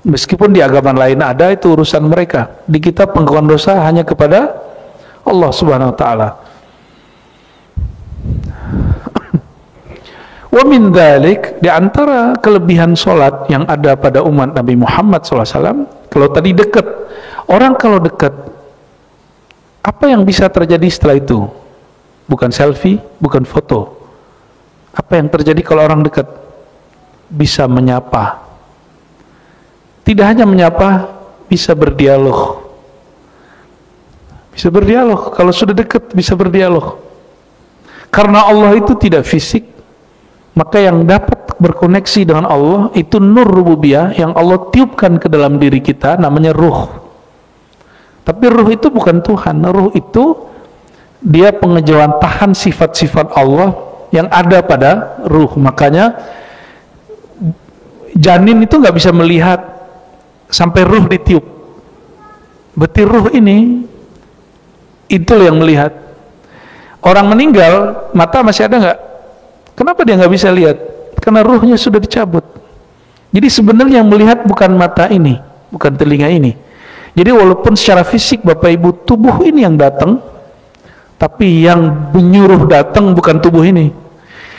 Meskipun di agama lain ada, itu urusan mereka. Di kita pengakuan dosa hanya kepada Allah Subhanahu wa taala. Wa min dzalik, di antara kelebihan salat yang ada pada umat Nabi Muhammad SAW, kalau tadi dekat, orang kalau dekat, apa yang bisa terjadi setelah itu? Bukan selfie, bukan foto. Apa yang terjadi kalau orang dekat? Bisa menyapa. Tidak hanya menyapa, bisa berdialog. Bisa berdialog, kalau sudah dekat bisa berdialog. Karena Allah itu tidak fisik, maka yang dapat berkoneksi dengan Allah itu nur rububiyah yang Allah tiupkan ke dalam diri kita, namanya ruh. Tapi ruh itu bukan Tuhan. Ruh itu dia pengejawantahan sifat-sifat Allah yang ada pada ruh. Makanya janin itu nggak bisa melihat sampai ruh ditiup. Berarti ruh ini itu yang melihat. Orang meninggal, mata masih ada nggak? Kenapa dia nggak bisa lihat? Karena ruhnya sudah dicabut. Jadi sebenarnya yang melihat bukan mata ini, bukan telinga ini. Jadi walaupun secara fisik Bapak Ibu tubuh ini yang datang, tapi yang menyuruh datang bukan tubuh ini.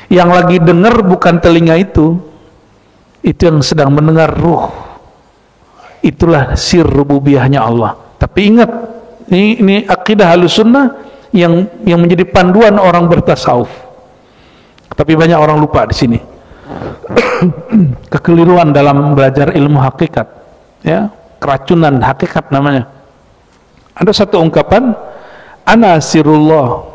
Yang lagi dengar bukan telinga itu yang sedang mendengar ruh. Itulah sir rububiyahnya Allah. Tapi ingat, ini akidah Ahlussunnah yang menjadi panduan orang bertasawuf. Tapi banyak orang lupa di sini. Kekeliruan dalam belajar ilmu hakikat, ya, keracunan hakikat namanya. Ada satu ungkapan, ana sirullah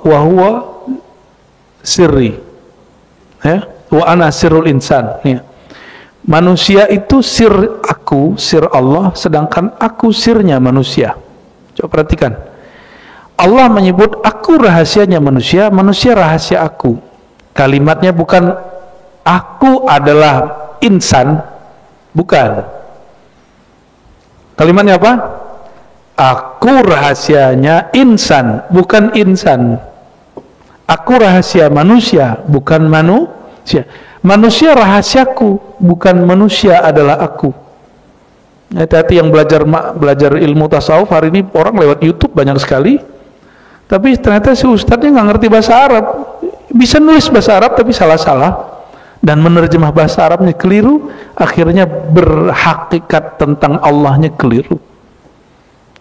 wa huwa sirri, ya, wa ana sirul insan, ya. Manusia itu sir aku, sir Allah, sedangkan aku sirnya manusia. Coba perhatikan, Allah menyebut aku rahasianya manusia, manusia rahasia aku. Kalimatnya bukan aku adalah insan, bukan. Kalimatnya apa? Aku rahasianya insan, bukan insan. Aku rahasia manusia, bukan manusia. Manusia rahasiaku, bukan manusia adalah aku. Hati-hati yang belajar ilmu tasawuf hari ini, orang lewat YouTube banyak sekali. Tapi ternyata si ustadznya nggak ngerti bahasa Arab, bisa nulis bahasa Arab tapi salah-salah, dan menerjemah bahasa Arabnya keliru, akhirnya berhakikat tentang Allahnya keliru.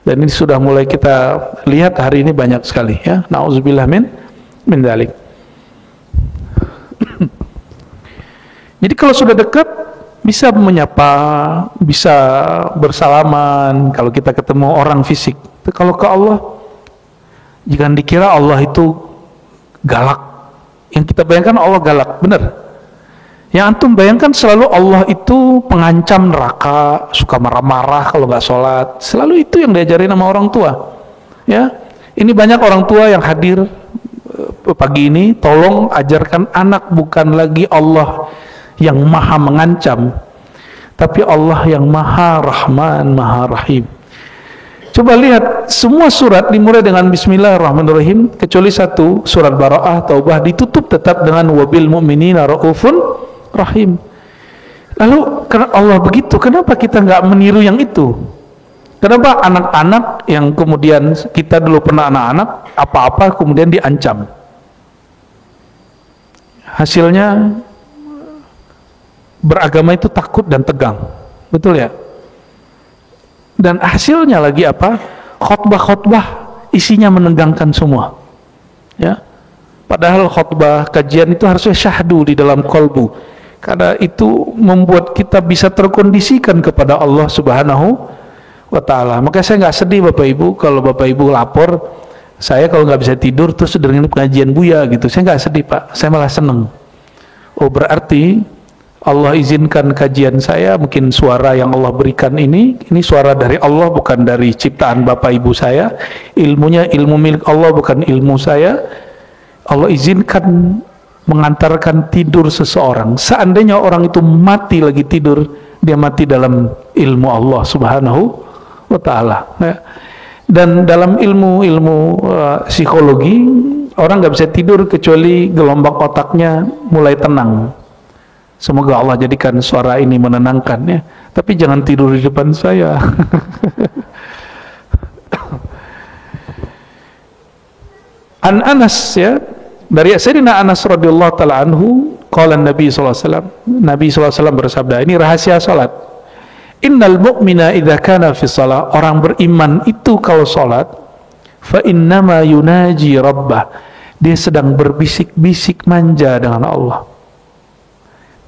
Dan ini sudah mulai kita lihat hari ini banyak sekali, ya. Nauzubillah min dzalik. Jadi kalau sudah dekat bisa menyapa, bisa bersalaman kalau kita ketemu orang fisik. Tapi kalau ke Allah, jangan dikira Allah itu galak. Yang kita bayangkan Allah galak, benar. Yang antum bayangkan selalu Allah itu pengancam neraka, suka marah-marah kalau nggak sholat. Selalu itu yang diajarin sama orang tua. Ya, ini banyak orang tua yang hadir pagi ini. Tolong ajarkan anak bukan lagi Allah yang maha mengancam, tapi Allah yang maha rahman, maha rahim. Coba lihat, semua surat dimulai dengan bismillahirrahmanirrahim, kecuali satu, surat Bara'ah, Taubah, ditutup tetap dengan wabil mu'minina ra'ufun rahim. Lalu karena Allah begitu, kenapa kita nggak meniru yang itu? Kenapa anak-anak yang kemudian kita dulu pernah anak-anak, apa-apa kemudian diancam? Hasilnya beragama itu takut dan tegang, betul ya? Dan hasilnya lagi apa? Khotbah-khotbah isinya menegangkan semua, ya. Padahal khotbah kajian itu harusnya syahdu di dalam kolbu, karena itu membuat kita bisa terkondisikan kepada Allah Subhanahu wa ta'ala. Maka saya nggak sedih Bapak Ibu kalau Bapak Ibu lapor saya kalau nggak bisa tidur terus dengerin pengajian Buya gitu. Saya nggak sedih Pak, saya malah seneng. Oh berarti Allah izinkan kajian saya, mungkin suara yang Allah berikan ini suara dari Allah, bukan dari ciptaan Bapak Ibu saya. Ilmunya ilmu milik Allah, bukan ilmu saya. Allah izinkan mengantarkan tidur seseorang. Seandainya orang itu mati lagi tidur, dia mati dalam ilmu Allah Subhanahu wa ta'ala, ya. Dan dalam ilmu psikologi, orang nggak bisa tidur kecuali gelombang otaknya mulai tenang. Semoga Allah jadikan suara ini menenangkan, ya. Tapi jangan tidur di depan saya. An Anas, ya, dari Sayyidina Anas radhiyallahu taala anhu, qala Nabi sallallahu alaihi wasallam, Nabi sallallahu alaihi wasallam bersabda, ini rahasia salat. Innal mu'mina idza kana fi shalah, orang beriman itu kalau salat, fa innama yunaji rabbah, dia sedang berbisik-bisik manja dengan Allah.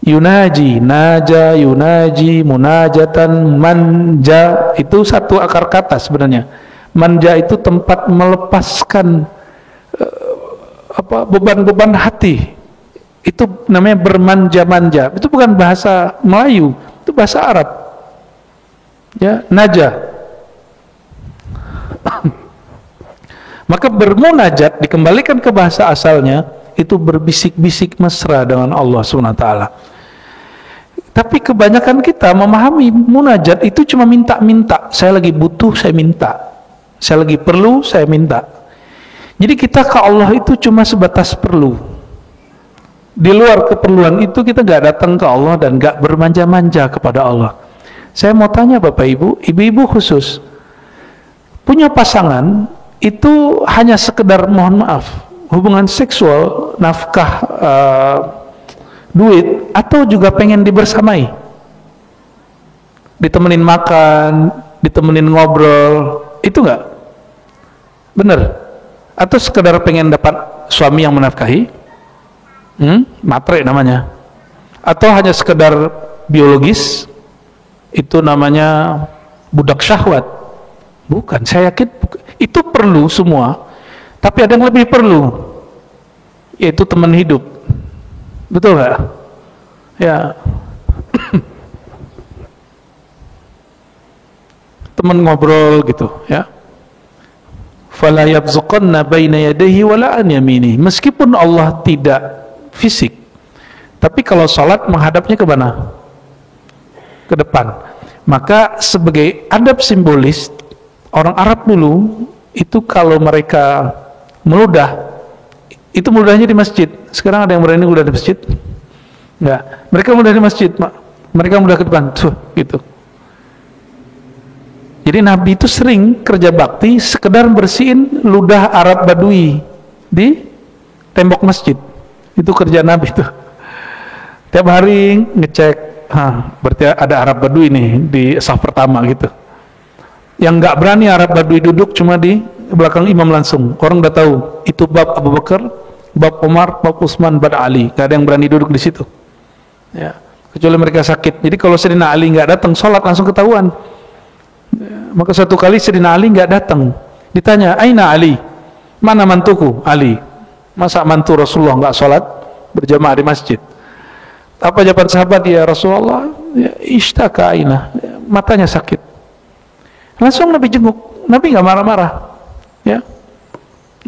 Yunaji, naja, yunaji, munajatan, manja, itu satu akar kata sebenarnya. Manja itu tempat melepaskan beban-beban hati. Itu namanya bermanja-manja. Itu bukan bahasa Melayu, itu bahasa Arab. Ya, naja. Maka bermunajat dikembalikan ke bahasa asalnya itu berbisik-bisik mesra dengan Allah SWT. Tapi kebanyakan kita memahami munajat itu cuma minta-minta. Saya lagi butuh, saya minta. Saya lagi perlu, saya minta. Jadi kita ke Allah itu cuma sebatas perlu. Di luar keperluan itu kita gak datang ke Allah dan gak bermanja-manja kepada Allah. Saya mau tanya Bapak Ibu, ibu-ibu khusus, punya pasangan itu hanya sekedar, mohon maaf, hubungan seksual, nafkah, duit, atau juga pengen dibersamai, ditemenin makan, ditemenin ngobrol, itu enggak? Bener? Atau sekedar pengen dapat suami yang menafkahi? Matre namanya. Atau hanya sekedar biologis? Itu namanya budak syahwat. Bukan, saya yakin itu perlu semua, tapi ada yang lebih perlu, yaitu teman hidup. Betul nggak? Ya. Teman ngobrol gitu, ya. Fala yabzuqanna baina yadayhi wala an yaminihi. Meskipun Allah tidak fisik, tapi kalau salat menghadapnya ke mana? Ke depan. Maka sebagai adab simbolis, orang Arab dulu itu kalau mereka meludah, itu meludahnya di masjid. Sekarang ada yang berani meludah di masjid? Enggak. Mereka meludah di masjid, mereka meludah ke depan, tuh, gitu. Jadi Nabi itu sering kerja bakti sekedar bersihin ludah Arab Badui di tembok masjid. Itu kerja Nabi itu. Tiap hari ngecek, berarti ada Arab Badui nih di saf pertama gitu. Yang nggak berani Arab Badui duduk cuma di belakang imam langsung. Orang udah tahu itu bab Abu Bakar, bab Umar, bab Utsman, bab Ali. Gak ada yang berani duduk di situ. Ya, kecuali mereka sakit. Jadi kalau Sayyidina Ali nggak datang, sholat langsung ketahuan. Ya, maka suatu kali Sayyidina Ali nggak datang. Ditanya, Aina Ali? Mana mantuku? Ali. Masa mantu Rasulullah nggak sholat berjamaah di masjid? Apa jawaban sahabat? Ya Rasulullah, ya, ishtaka aina, matanya sakit. Langsung Nabi jenguk. Nabi nggak marah-marah, ya.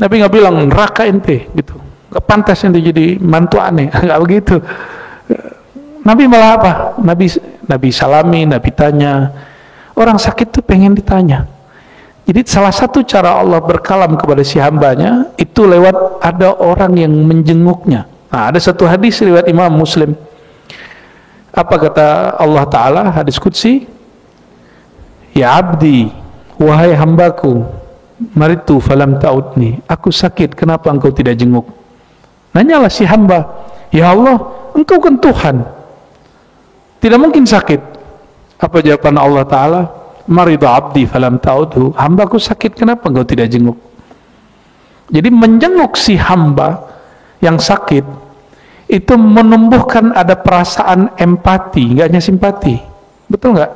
Nabi nggak bilang neraka ente, gitu. Nggak pantas ente jadi mantu aneh, nggak begitu. Nabi malah apa? Nabi salami, Nabi tanya. Orang sakit tuh pengen ditanya. Jadi salah satu cara Allah berkalam kepada si hambanya itu lewat ada orang yang menjenguknya. Nah, ada satu hadis riwayat Imam Muslim. Apa kata Allah Ta'ala, hadis qudsi? Ya abdi, wahai hambaku, maritu falam ta'udni, aku sakit, kenapa engkau tidak jenguk? Nanyalah si hamba, ya Allah, engkau kan Tuhan, tidak mungkin sakit. Apa jawaban Allah Ta'ala? Maridu abdi falam ta'udhu, hambaku sakit, kenapa engkau tidak jenguk? Jadi menjenguk si hamba yang sakit itu menumbuhkan ada perasaan empati, nggak hanya simpati. Betul nggak?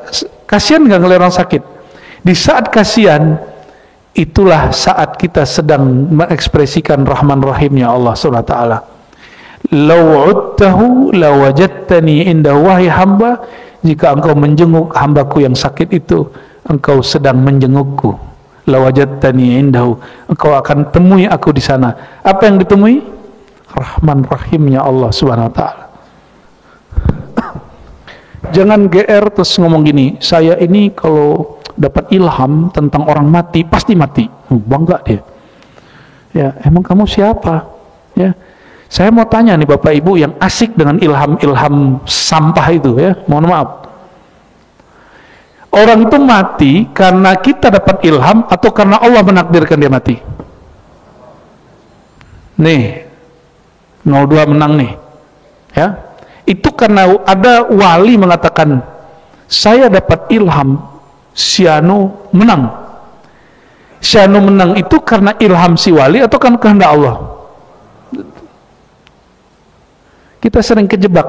Kasihan nggak ngelihat orang sakit? Di saat kasihan, itulah saat kita sedang mengekspresikan Rahman Rahimnya Allah SWT. Lau udtahu lawajadtani indahu, wahai hamba, jika engkau menjenguk hambaku yang sakit itu, engkau sedang menjengukku. Lawajadtani indahu, engkau akan temui aku di sana. Apa yang ditemui? Rahman Rahimnya Allah SWT. Jangan GR terus ngomong gini, saya ini kalau dapat ilham tentang orang mati pasti mati. Bangga dia. Ya, emang kamu siapa? Ya, saya mau tanya nih Bapak Ibu yang asik dengan ilham-ilham sampah itu, ya, mohon maaf. Orang itu mati karena kita dapat ilham atau karena Allah menakdirkan dia mati? Nih, 02 menang nih, ya. Itu karena ada wali mengatakan, saya dapat ilham, Siano menang. Siano menang itu karena ilham si wali atau kan kehendak Allah? Kita sering kejebak,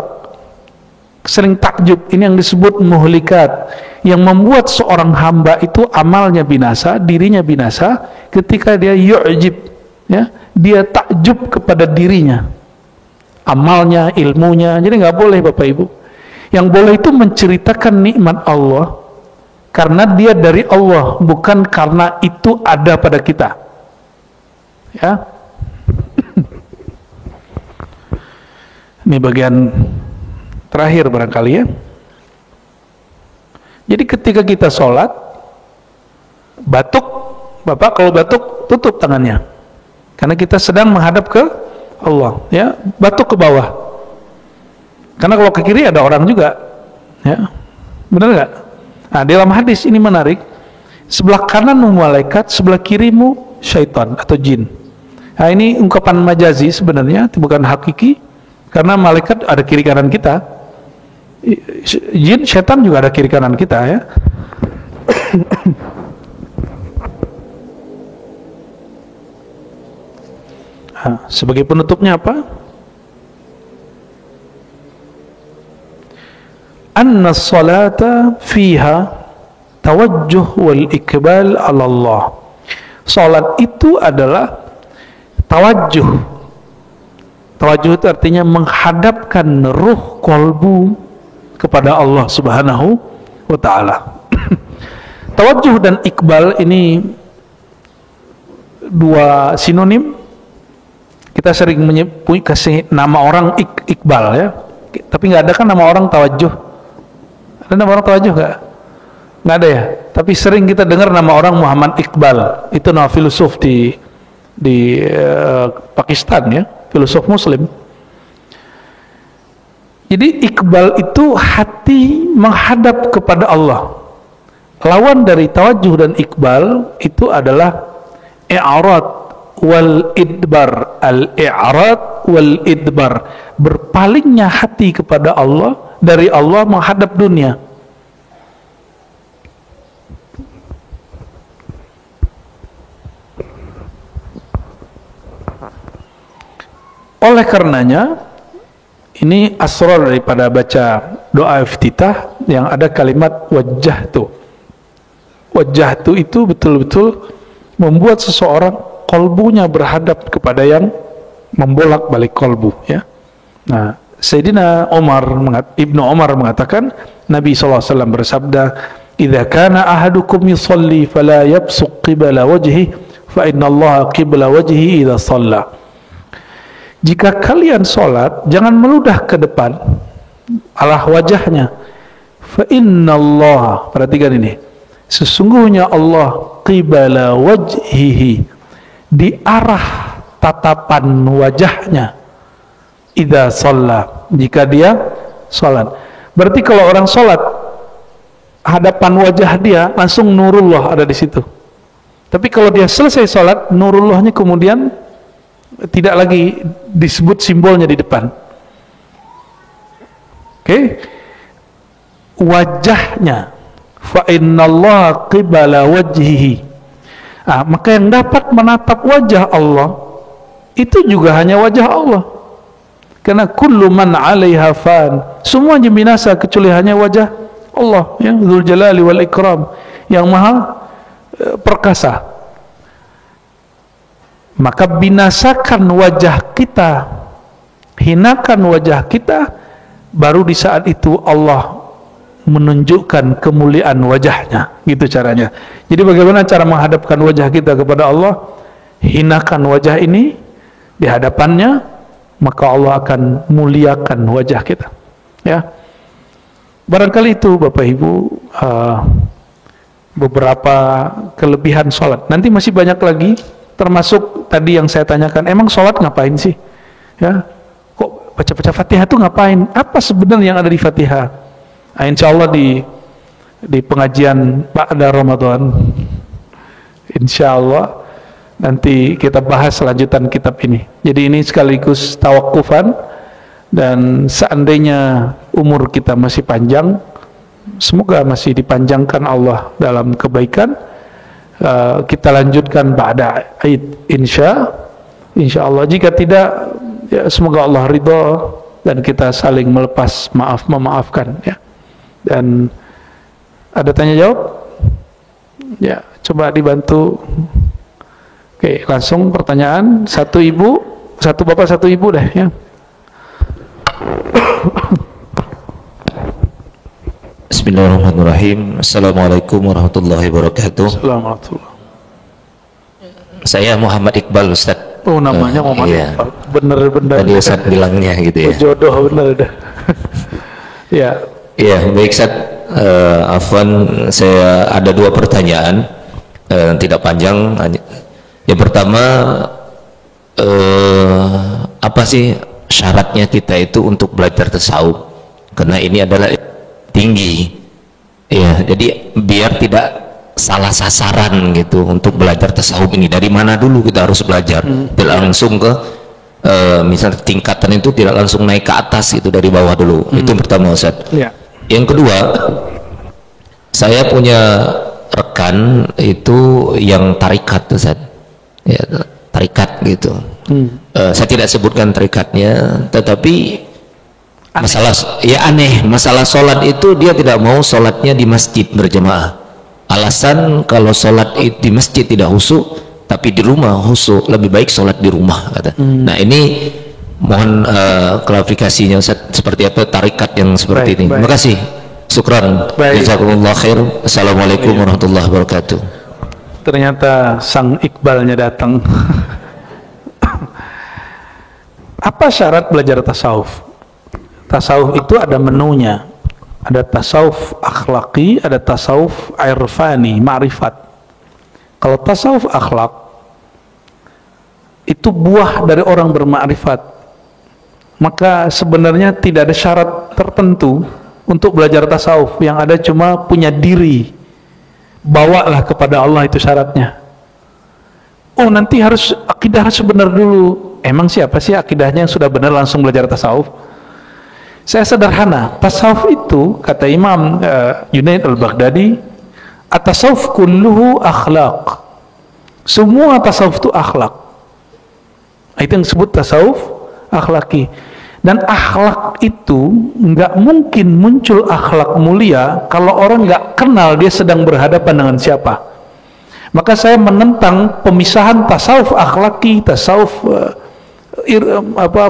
sering takjub. Ini yang disebut muhlikat, yang membuat seorang hamba itu amalnya binasa, dirinya binasa ketika dia yu'jib, ya, dia takjub kepada dirinya, amalnya, ilmunya. Jadi nggak boleh Bapak Ibu. Yang boleh itu menceritakan nikmat Allah karena dia dari Allah, bukan karena itu ada pada kita, ya. Ini bagian terakhir barangkali, ya. Jadi ketika kita sholat, batuk, Bapak kalau batuk tutup tangannya, karena kita sedang menghadap ke Allah, ya. Batuk ke bawah, karena kalau ke kiri ada orang juga, ya. Benar nggak? Nah, dalam hadis ini menarik, sebelah kananmu malaikat, sebelah kirimu syaitan atau jin. Nah, ini ungkapan majazi sebenarnya, bukan hakiki, karena malaikat ada kiri kanan kita, jin, syaitan juga ada kiri kanan kita, ya. Nah, sebagai penutupnya apa? Anna salata fiha tawajjuh wal ikbal ala Allah. Salat itu adalah tawajjuh. Tawajjuh itu artinya menghadapkan ruh kolbu kepada Allah Subhanahu wa ta'ala. Tawajjuh dan ikbal ini dua sinonim. Kita sering kasih nama orang Iqbal, ya. Tapi nggak ada kan nama orang Tawajjuh? Ada nama orang Tawajjuh nggak? Nggak ada, ya. Tapi sering kita dengar nama orang Muhammad Iqbal. Itu nama filosof di Pakistan, ya, filosof Muslim. Jadi Iqbal itu hati menghadap kepada Allah. Lawan dari Tawajjuh dan Iqbal itu adalah i'rad wal idbar. Al-i'rad wal idbar, berpalingnya hati kepada Allah, dari Allah menghadap dunia. Oleh karenanya, ini asrar daripada baca doa iftitah yang ada kalimat wajjahtu. Wajjahtu itu betul-betul membuat seseorang kolbunya berhadap kepada yang membolak-balik kolbu, ya. Nah, Sayyidina Ibnu Umar mengatakan, Nabi SAW bersabda, "Idza kana ahadukum yusalli fala yabsuq qibla wajhi, fa inna Allah qibla wajhi idza shalla." Jika kalian sholat, jangan meludah ke depan arah wajahnya. Fa inna Allah, perhatikan ini, sesungguhnya Allah qibla wajhihi, di arah tatapan wajahnya, idza shalla, jika dia sholat. Berarti kalau orang sholat hadapan wajah dia langsung nurullah ada di situ. Tapi kalau dia selesai sholat, nurullahnya kemudian tidak lagi disebut simbolnya di depan. Oke, wajahnya, fa innallaha qibala wajhihi. Maka yang dapat menatap wajah Allah itu juga hanya wajah Allah. Karena kullu man 'alaiha fan, semuanya binasa kecuali hanya wajah Allah, ya, Dzul Jalali wal Ikram, yang maha perkasa. Maka binasakan wajah kita, hinakan wajah kita, baru di saat itu Allah menunjukkan kemuliaan wajahnya. Gitu caranya. Jadi bagaimana cara menghadapkan wajah kita kepada Allah? Hinakan wajah ini di hadapannya, maka Allah akan muliakan wajah kita. Ya, barangkali itu Bapak Ibu beberapa kelebihan sholat. Nanti masih banyak lagi, termasuk tadi yang saya tanyakan, emang sholat ngapain sih? Ya, kok baca-baca Fatihah itu ngapain? Apa sebenarnya yang ada di Fatihah? Insya Allah di pengajian ba'da Ramadan, insya Allah nanti kita bahas lanjutan kitab ini. Jadi ini sekaligus tawakufan, dan seandainya umur kita masih panjang, semoga masih dipanjangkan Allah dalam kebaikan, kita lanjutkan ba'da Aid insya Allah. Jika tidak, ya semoga Allah ridha dan kita saling melepas memaafkan, ya. Dan ada tanya jawab? Ya, coba dibantu. Oke, langsung pertanyaan. Satu ibu, satu bapak, satu ibu deh, ya. Bismillahirrahmanirrahim. Assalamualaikum warahmatullahi wabarakatuh. Assalamualaikum. Saya Muhammad Iqbal, Ustaz. Oh, namanya Muhammad iya. Iqbal. Bener-bener. Tadi Ustaz bilangnya gitu ya. Jodoh bener dah. Ya. Iya, baik Ustaz. Afwan, saya ada dua pertanyaan, tidak panjang. Yang pertama, apa sih syaratnya kita itu untuk belajar tasawuf? Karena ini adalah tinggi, ya. Jadi biar tidak salah sasaran gitu untuk belajar tasawuf ini. Dari mana dulu kita harus belajar? Tidak langsung ke misalnya tingkatan itu tidak langsung naik ke atas gitu, dari bawah dulu. Itu yang pertama, Ustaz. Ya. Yang kedua, saya punya rekan itu yang tarikat, Ustaz. Ya, tarikat gitu. Saya tidak sebutkan tarikatnya, tetapi masalah ya aneh, masalah sholat itu dia tidak mau sholatnya di masjid berjamaah. Alasan kalau sholat di masjid tidak khusyuk, tapi di rumah khusyuk, lebih baik sholat di rumah, kata. Nah ini mohon klarifikasinya, Ustaz, seperti apa tarikat yang seperti ini. Terima kasih. Syukran. Jazakumullah khair. Assalamualaikum warahmatullahi wabarakatuh. Ternyata sang Iqbalnya datang. Apa syarat belajar tasawuf? Tasawuf itu ada menunya. Ada tasawuf akhlaki, ada tasawuf irfani, ma'rifat. Kalau tasawuf akhlak itu buah dari orang bermakrifat. Maka sebenarnya tidak ada syarat tertentu untuk belajar tasawuf, yang ada cuma punya diri. Bawalah kepada Allah, itu syaratnya. Oh, nanti harus akidah harus benar dulu. Emang siapa sih akidahnya yang sudah benar langsung belajar tasawuf? Saya sederhana, tasawuf itu kata Imam Junaid al-Baghdadi, at-tasawuf kulluhu akhlaq. Semua tasawuf itu akhlak. Itu yang disebut tasawuf akhlaki. Dan akhlak itu nggak mungkin muncul akhlak mulia kalau orang nggak kenal dia sedang berhadapan dengan siapa. Maka saya menentang pemisahan tasawuf akhlaki, tasawuf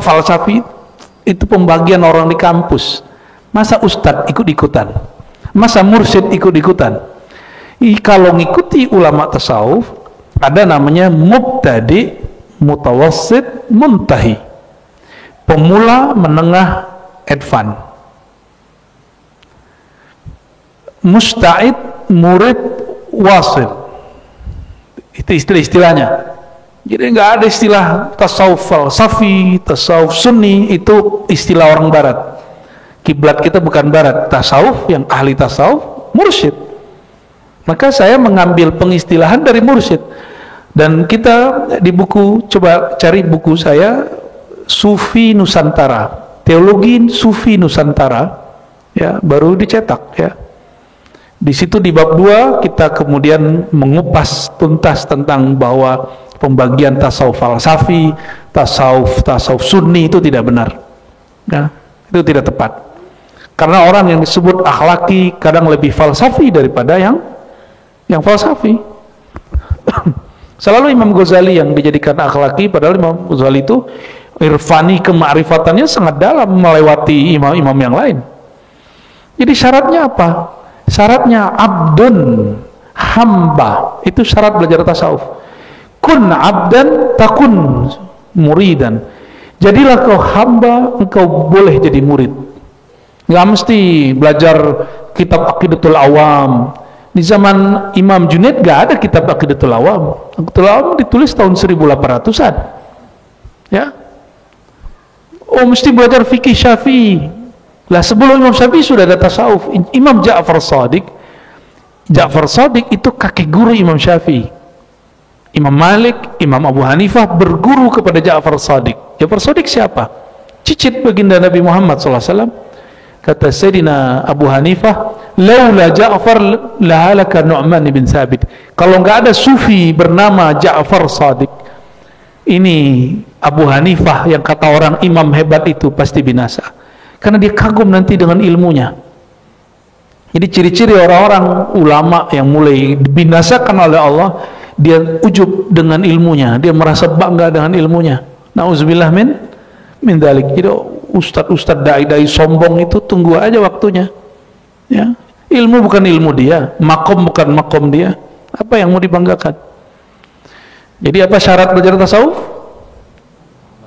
falsafi. Itu pembagian orang di kampus. Masa ustadz ikut-ikutan? Masa mursyid ikut-ikutan? Kalau ngikuti ulama tasawuf, ada namanya mubtadi, mutawassit, muntahi. Pemula, menengah, advance. Musta'id, murid, wasil. Itu istilah-istilahnya. Jadi nggak ada istilah tasawuf falsafi, tasawuf sunni, itu istilah orang barat. Kiblat kita bukan barat. Tasawuf, yang ahli tasawuf mursyid. Maka saya mengambil pengistilahan dari mursyid. Dan kita di buku, coba cari buku saya, Sufi Nusantara, Teologi Sufi Nusantara, ya, baru dicetak, ya. Di situ di bab 2 kita kemudian mengupas tuntas tentang bahwa pembagian tasawuf falsafi, tasawuf sunni itu tidak benar, ya, itu tidak tepat. Karena orang yang disebut akhlaki kadang lebih falsafi daripada yang falsafi. Selalu Imam Ghazali yang dijadikan akhlaki, padahal Imam Ghazali itu irfani, kema'rifatannya sangat dalam, melewati imam-imam yang lain. Jadi syaratnya apa? Syaratnya abdun, hamba. Itu syarat belajar tasawuf. Kun abdan takun muridan. Jadilah kau hamba, engkau boleh jadi murid. Nggak mesti belajar kitab Aqidatul Awam. Di zaman Imam Junaid gak ada kitab Aqidatul Awam. Aqidatul Awam ditulis tahun 1800-an. Ya. Oh, mesti belajar fikih Syafi'i. Lah sebelum Imam Syafi'i sudah ada tasawuf. Imam Ja'far Shadiq itu kakek guru Imam Syafi'i. Imam Malik, Imam Abu Hanifah berguru kepada Ja'far Shadiq. Ja'far Shadiq siapa? Cicit baginda Nabi Muhammad SAW. Kata Sayyidina Abu Hanifah, laula Ja'far lahalaka Nu'man bin Thabit. Kalau nggak ada sufi bernama Ja'far Shadiq, ini Abu Hanifah yang kata orang imam hebat itu pasti binasa. Karena dia kagum nanti dengan ilmunya. Jadi ciri-ciri orang-orang ulama yang mulai dibinasakan oleh Allah, dia ujub dengan ilmunya, dia merasa bangga dengan ilmunya. Nauzubillah min dzalik. Jadi ustadz-ustadz dai-dai sombong itu tunggu aja waktunya, ya. Ilmu bukan ilmu dia, makom bukan makom dia. Apa yang mau dibanggakan? Jadi apa syarat belajar tasawuf?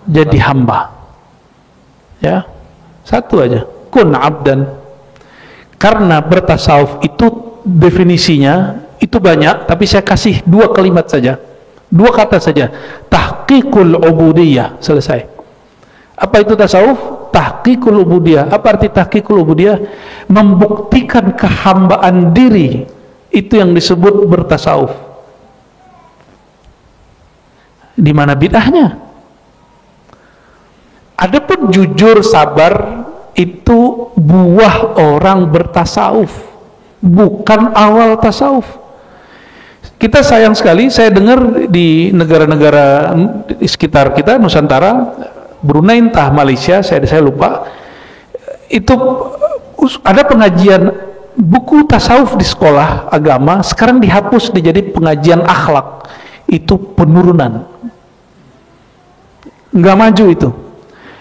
Jadi hamba, ya. Satu aja, kun abdan. Karena bertasawuf itu definisinya itu banyak, tapi saya kasih 2 kalimat saja, 2 kata saja. Tahqiqul ubudiyah, selesai. Apa itu tasawuf? Tahqiqul ubudiyah. Apa arti tahqiqul ubudiyah? Membuktikan kehambaan diri. Itu yang disebut bertasawuf. Di mana bid'ahnya? Adapun jujur sabar itu buah orang bertasawuf, bukan awal tasawuf. Kita sayang sekali, saya dengar di negara-negara di sekitar kita, Nusantara, Brunei entah Malaysia, saya lupa, itu ada pengajian buku tasawuf di sekolah agama, sekarang dihapus dijadi pengajian akhlak. Itu penurunan, nggak maju itu.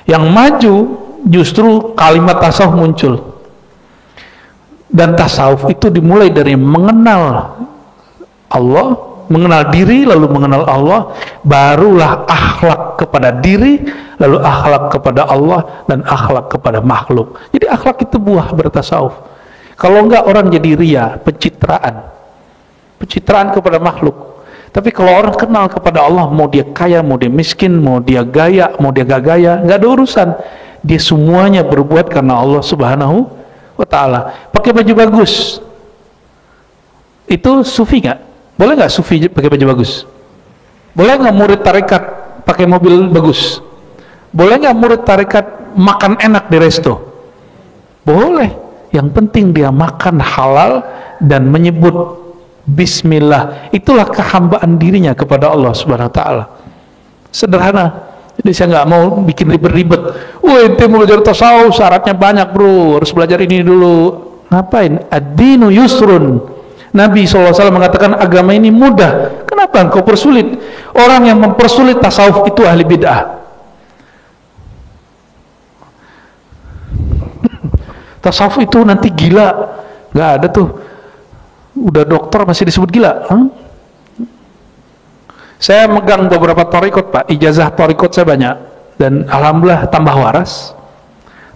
Yang maju justru kalimat tasawuf muncul. Dan tasawuf itu dimulai dari mengenal Allah, mengenal diri, lalu mengenal Allah, barulah akhlak kepada diri, lalu akhlak kepada Allah, dan akhlak kepada makhluk. Jadi akhlak itu buah bertasawuf. Kalau enggak orang jadi ria, pencitraan kepada makhluk. Tapi kalau orang kenal kepada Allah, mau dia kaya, mau dia miskin, mau dia gaya, mau dia gak gaya, nggak ada urusan. Dia semuanya berbuat karena Allah Subhanahu wa Ta'ala. Pakai baju bagus, itu sufi nggak? Boleh nggak sufi pakai baju bagus? Boleh nggak murid tarekat pakai mobil bagus? Boleh nggak murid tarekat makan enak di resto? Boleh. Yang penting dia makan halal dan menyebut Bismillah. Itulah kehambaan dirinya kepada Allah Subhanahu Wa Ta'ala. Sederhana. Jadi saya nggak mau bikin ribet-ribet. Ente mau belajar tasawuf, syaratnya banyak bro, harus belajar ini dulu. Ngapain? Ad-dinu yusrun. Nabi SAW mengatakan agama ini mudah. Kenapa engkau persulit? Orang yang mempersulit tasawuf itu ahli bid'ah. Tasawuf itu nanti gila. Nggak ada tuh. Udah dokter masih disebut gila. Saya megang beberapa thariqat Pak, ijazah thariqat saya banyak, dan alhamdulillah tambah waras,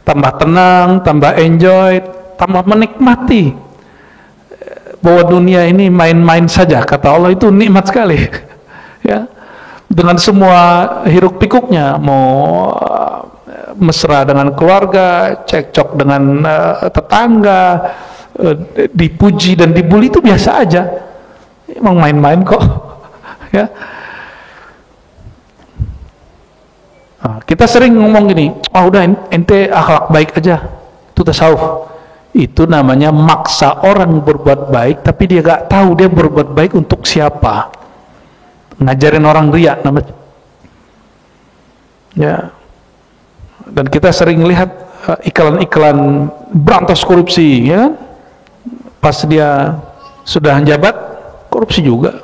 tambah tenang, tambah enjoy, tambah menikmati bahwa dunia ini main-main saja. Kata Allah itu nikmat sekali. Ya, dengan semua hiruk pikuknya, mau mesra dengan keluarga, cekcok dengan tetangga, dipuji dan dibully itu biasa aja, emang main-main kok. Ya, kita sering ngomong gini, udah ente akhlak baik aja, itu tasawuf. Itu namanya maksa orang berbuat baik tapi dia gak tahu dia berbuat baik untuk siapa. Ngajarin orang riya namanya. Ya. Dan kita sering lihat iklan-iklan berantas korupsi, ya kan? Pas dia sudah menjabat, korupsi juga.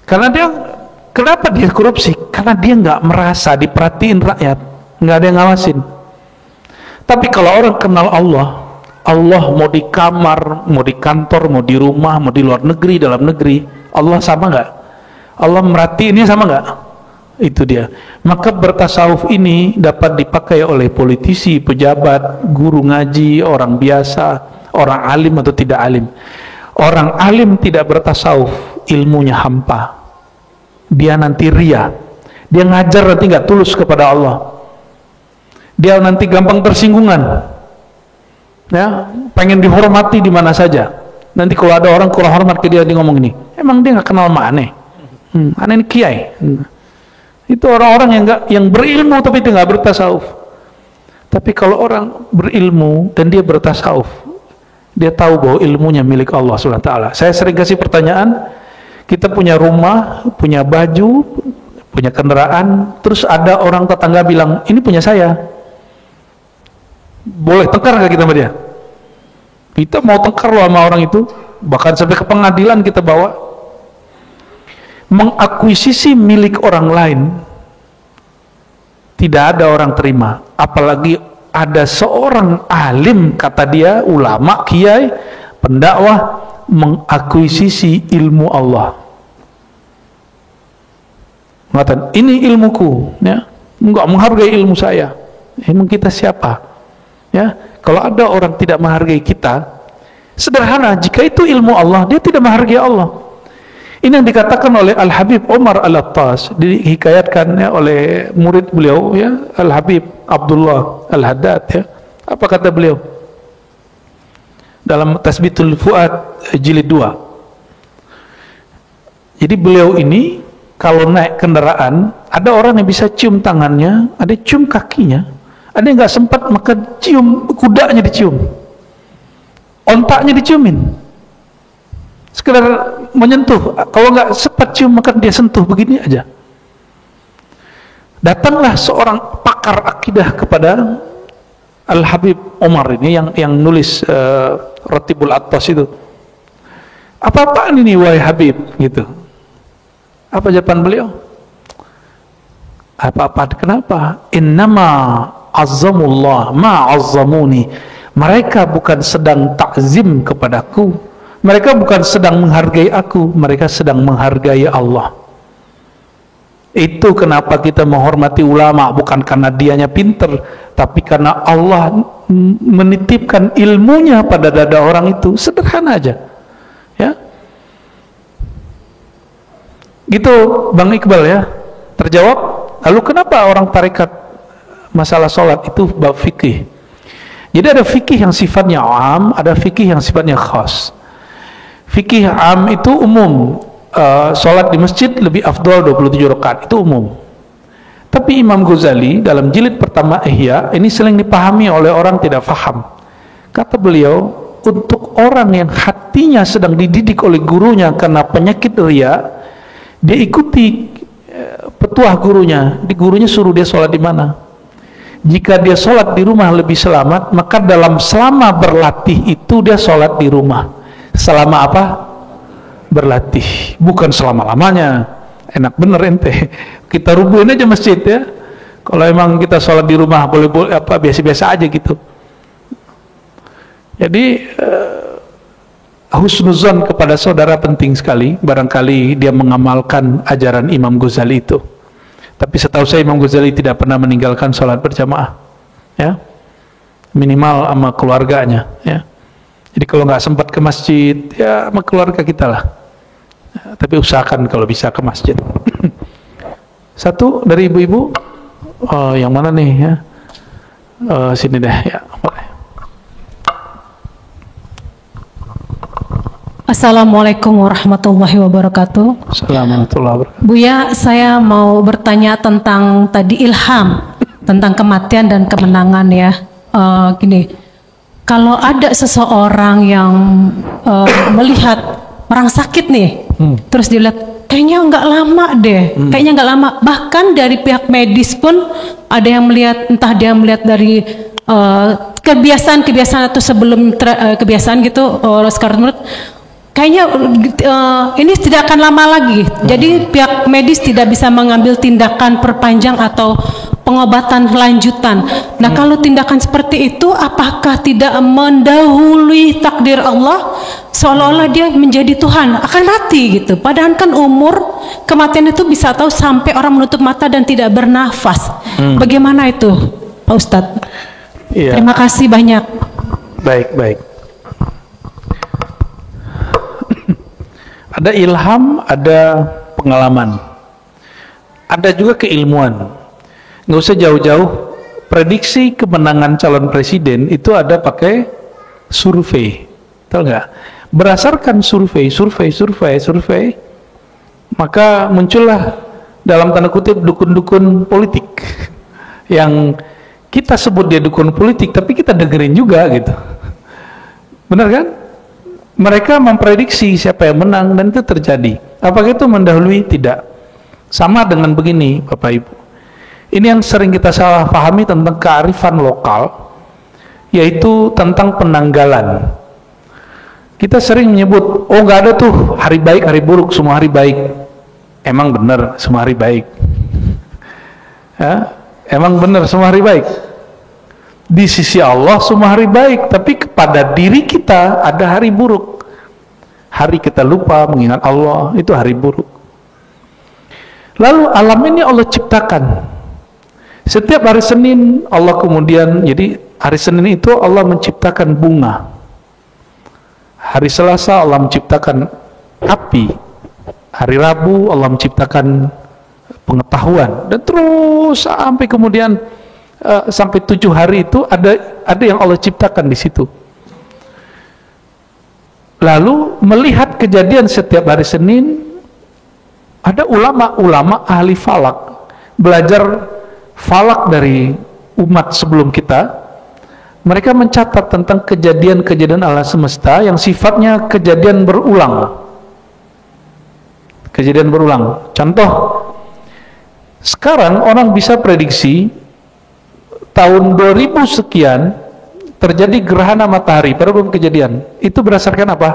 Karena kenapa dia korupsi? Karena dia nggak merasa diperhatiin rakyat, nggak ada yang ngawasin. Tapi kalau orang kenal Allah, Allah mau di kamar, mau di kantor, mau di rumah, mau di luar negeri, dalam negeri, Allah sama nggak? Allah merhatiinnya sama nggak? Itu dia. Maka bertasawuf ini dapat dipakai oleh politisi, pejabat, guru ngaji, orang biasa, orang alim atau tidak alim. Orang alim tidak bertasawuf, ilmunya hampa. Dia nanti ria. Dia ngajar nanti nggak tulus kepada Allah. Dia nanti gampang tersinggungan, ya, pengen dihormati di mana saja. Nanti kalau ada orang kurang hormat ke dia ngomong ini, emang dia nggak kenal sama aneh, aneh ini kiai. Itu orang-orang yang berilmu tapi dia nggak bertasawuf. Tapi kalau orang berilmu dan dia bertasawuf, dia tahu bahwa ilmunya milik Allah SWT. Saya sering kasih pertanyaan, kita punya rumah, punya baju, punya kendaraan, terus ada orang tetangga bilang, ini punya saya. Boleh tengkar nggak kita sama dia? Kita mau tengkar loh sama orang itu, bahkan sampai ke pengadilan kita bawa. Mengakuisisi milik orang lain tidak ada orang terima, apalagi ada seorang alim, kata dia, ulama, kiai, pendakwah, mengakuisisi ilmu Allah. Mengatakan, ini ilmuku, ya, enggak menghargai ilmu saya. Emang kita siapa? Ya, kalau ada orang tidak menghargai kita, sederhana, jika itu ilmu Allah, dia tidak menghargai Allah. Ini yang dikatakan oleh Al-Habib Umar Al-Attas, dihikayatkan ya, oleh murid beliau, ya, Al-Habib Abdullah Al-Haddad, ya. Apa kata beliau dalam Tasbitul Fuad jilid 2? Jadi beliau ini kalau naik kendaraan, ada orang yang bisa cium tangannya, ada yang cium kakinya, ada yang nggak sempat maka cium kudanya, dicium, ontaknya diciumin, sekedar menyentuh. Kalau nggak sempat cium maka dia sentuh, begini aja. Datanglah seorang pakar akidah kepada Al-Habib Umar ini yang nulis Ratibul Attas itu. Apa-apaan ini wahai Habib, gitu. Apa jawaban beliau? Apa-apa, kenapa? Innama azzamullah ma'azzamuni. Mereka bukan sedang takzim kepadaku, mereka bukan sedang menghargai aku, mereka sedang menghargai Allah. Itu kenapa kita menghormati ulama, bukan karena dianya pinter, tapi karena Allah menitipkan ilmunya pada dada orang itu. Sederhana aja, ya. Gitu Bang Iqbal, ya. Terjawab. Lalu kenapa orang tarekat masalah sholat itu bab fikih? Jadi ada fikih yang sifatnya am, ada fikih yang sifatnya khas. Fikih am itu umum, sholat di masjid lebih afdal 27 rakaat, itu umum. Tapi Imam Ghazali dalam jilid pertama Ihya ini sering dipahami oleh orang tidak faham. Kata beliau, untuk orang yang hatinya sedang dididik oleh gurunya karena penyakit riya, dia ikuti petuah gurunya, gurunya suruh dia sholat di mana. Jika dia sholat di rumah lebih selamat, maka dalam selama berlatih itu dia sholat di rumah. Selama apa? Berlatih, bukan selama-lamanya. Enak bener ente, kita rubuhin aja masjid, ya. Kalau emang kita sholat di rumah boleh apa biasa-biasa aja gitu. Jadi husnuzon kepada saudara penting sekali. Barangkali dia mengamalkan ajaran Imam Ghazali itu. Tapi setahu saya Imam Ghazali tidak pernah meninggalkan sholat berjamaah, ya, minimal sama keluarganya, ya. Jadi kalau nggak sempat ke masjid, ya sama keluarga kita lah, ya, tapi usahakan kalau bisa ke masjid. Satu dari ibu-ibu, yang mana nih, ya, sini deh, ya. Assalamualaikum warahmatullahi wabarakatuh. Assalamualaikum warahmatullahi wabarakatuh. Buya, saya mau bertanya tentang tadi ilham, tentang kematian dan kemenangan ya. Gini, kalau ada seseorang yang melihat orang sakit nih, terus dilihat kayaknya nggak lama deh, kayaknya nggak lama. Bahkan dari pihak medis pun ada yang melihat, entah dia melihat dari kebiasaan atau sebelum kebiasaan gitu, sekarang menurut kayaknya ini tidak akan lama lagi. Jadi pihak medis tidak bisa mengambil tindakan perpanjang atau pengobatan lanjutan. Nah, kalau tindakan seperti itu apakah tidak mendahului takdir Allah, seolah-olah dia menjadi Tuhan, akan mati gitu. Padahal kan umur kematian itu bisa tahu sampai orang menutup mata dan tidak bernafas. Bagaimana itu, Pak Ustadz? Iya. Terima kasih banyak. Baik. Ada ilham, ada pengalaman, ada juga keilmuan. Nggak usah jauh-jauh. Prediksi kemenangan calon presiden itu ada pakai survei, tahu nggak? Berdasarkan survei, maka muncullah dalam tanda kutip dukun-dukun politik yang kita sebut dia dukun politik, tapi kita dengerin juga gitu. Benar kan? Mereka memprediksi siapa yang menang dan itu terjadi. Apakah itu mendahului? Tidak. Sama dengan begini, Bapak Ibu. Ini yang sering kita salah pahami tentang kearifan lokal, yaitu tentang penanggalan. Kita sering menyebut, oh nggak ada tuh hari baik, hari buruk, semua hari baik. Emang benar semua hari baik? Ya? Emang benar semua hari baik? Di sisi Allah semua hari baik, tapi kepada diri kita ada hari buruk. Hari kita lupa mengingat Allah, itu hari buruk. Lalu alam ini Allah ciptakan. Setiap hari Senin Allah kemudian, jadi hari Senin itu Allah menciptakan bunga. Hari Selasa Allah menciptakan api. Hari Rabu Allah menciptakan pengetahuan, dan terus sampai kemudian sampai 7 hari itu ada yang Allah ciptakan di situ. Lalu melihat kejadian setiap hari Senin, ada ulama ahli falak, belajar falak dari umat sebelum kita. Mereka mencatat tentang kejadian-kejadian alam semesta yang sifatnya kejadian berulang. Kejadian berulang. Contoh, sekarang orang bisa prediksi tahun 2000 sekian terjadi gerhana matahari, padahal belum kejadian. Itu berdasarkan apa?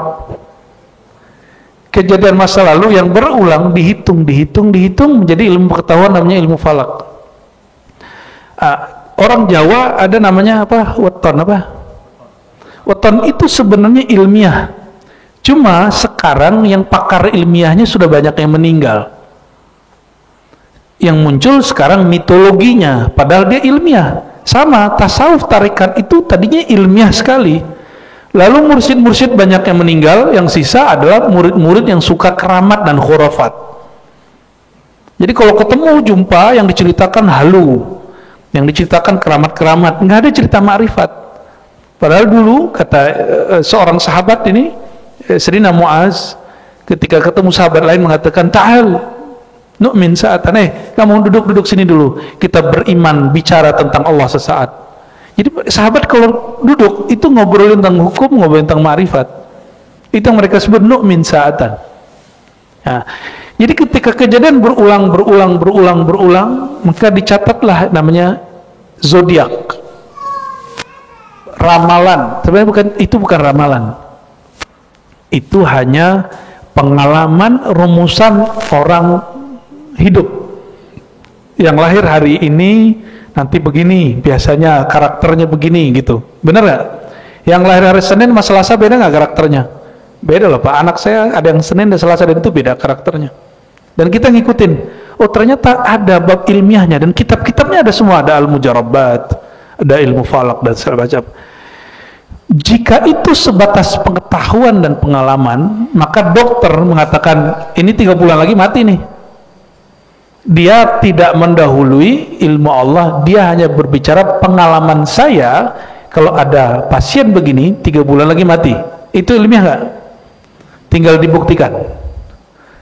Kejadian masa lalu yang berulang, dihitung menjadi ilmu pengetahuan, namanya ilmu falak. Orang Jawa ada namanya apa? Weton apa? Weton itu sebenarnya ilmiah. Cuma sekarang yang pakar ilmiahnya sudah banyak yang meninggal. Yang muncul sekarang mitologinya, padahal dia ilmiah. Sama, tasawuf tarikat itu tadinya ilmiah sekali. Lalu mursyid-mursyid banyak yang meninggal, yang sisa adalah murid-murid yang suka keramat dan khurafat. Jadi kalau ketemu jumpa yang diceritakan halu, yang diceritakan keramat-keramat, nggak ada cerita ma'rifat. Padahal dulu kata seorang sahabat ini, Sayyidina Muaz, ketika ketemu sahabat lain mengatakan, ta'al nu'min sa'atan, kamu duduk sini dulu, kita beriman bicara tentang Allah sesaat. Jadi sahabat kalau duduk itu ngobrolin tentang hukum, ngobrolin tentang ma'rifat. Itu yang mereka sebut nu'min sa'atan. Nah, jadi ketika kejadian berulang, maka dicatatlah namanya zodiak, ramalan. Sebenarnya bukan ramalan. Itu hanya pengalaman rumusan orang hidup yang lahir hari ini, nanti begini, biasanya karakternya begini gitu. Bener nggak? Yang lahir hari Senin sama Selasa beda nggak karakternya? Beda loh Pak, anak saya ada yang Senin dan Selasa, dan itu beda karakternya. Dan kita ngikutin, oh ternyata ada bab ilmiahnya, dan kitab-kitabnya ada semua, ada al-mujarrabat, ada ilmu falak dan segala macam. Jika itu sebatas pengetahuan dan pengalaman, maka dokter mengatakan ini 3 bulan lagi mati nih. Dia tidak mendahului ilmu Allah, dia hanya berbicara pengalaman saya, kalau ada pasien begini 3 bulan lagi mati. Itu ilmiah nggak? tinggal dibuktikan.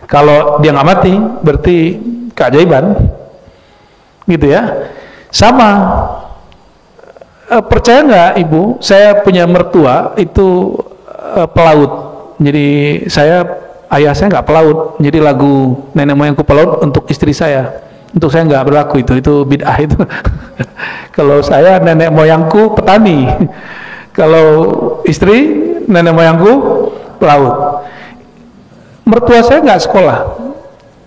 Kalau dia nggak mati berarti keajaiban, gitu ya. Sama, percaya nggak ibu, saya punya mertua itu pelaut. Jadi ayah saya nggak pelaut, jadi lagu nenek moyangku pelaut untuk istri saya. Untuk saya nggak berlaku itu bid'ah itu. Kalau saya nenek moyangku petani, kalau istri nenek moyangku pelaut. Mertua saya nggak sekolah,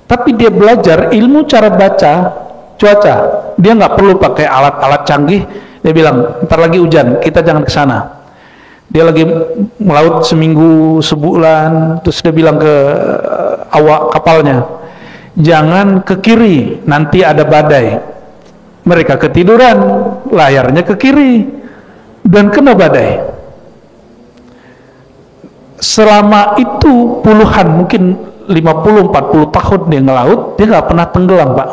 tapi dia belajar ilmu cara baca cuaca. Dia nggak perlu pakai alat-alat canggih. Dia bilang, ntar lagi hujan, kita jangan ke sana. Dia lagi melaut seminggu, sebulan, terus dia bilang ke awak kapalnya, jangan ke kiri, nanti ada badai. Mereka ketiduran, layarnya ke kiri, dan kena badai. Selama itu puluhan, mungkin 50-40 tahun dia ngelaut, dia nggak pernah tenggelam, Pak.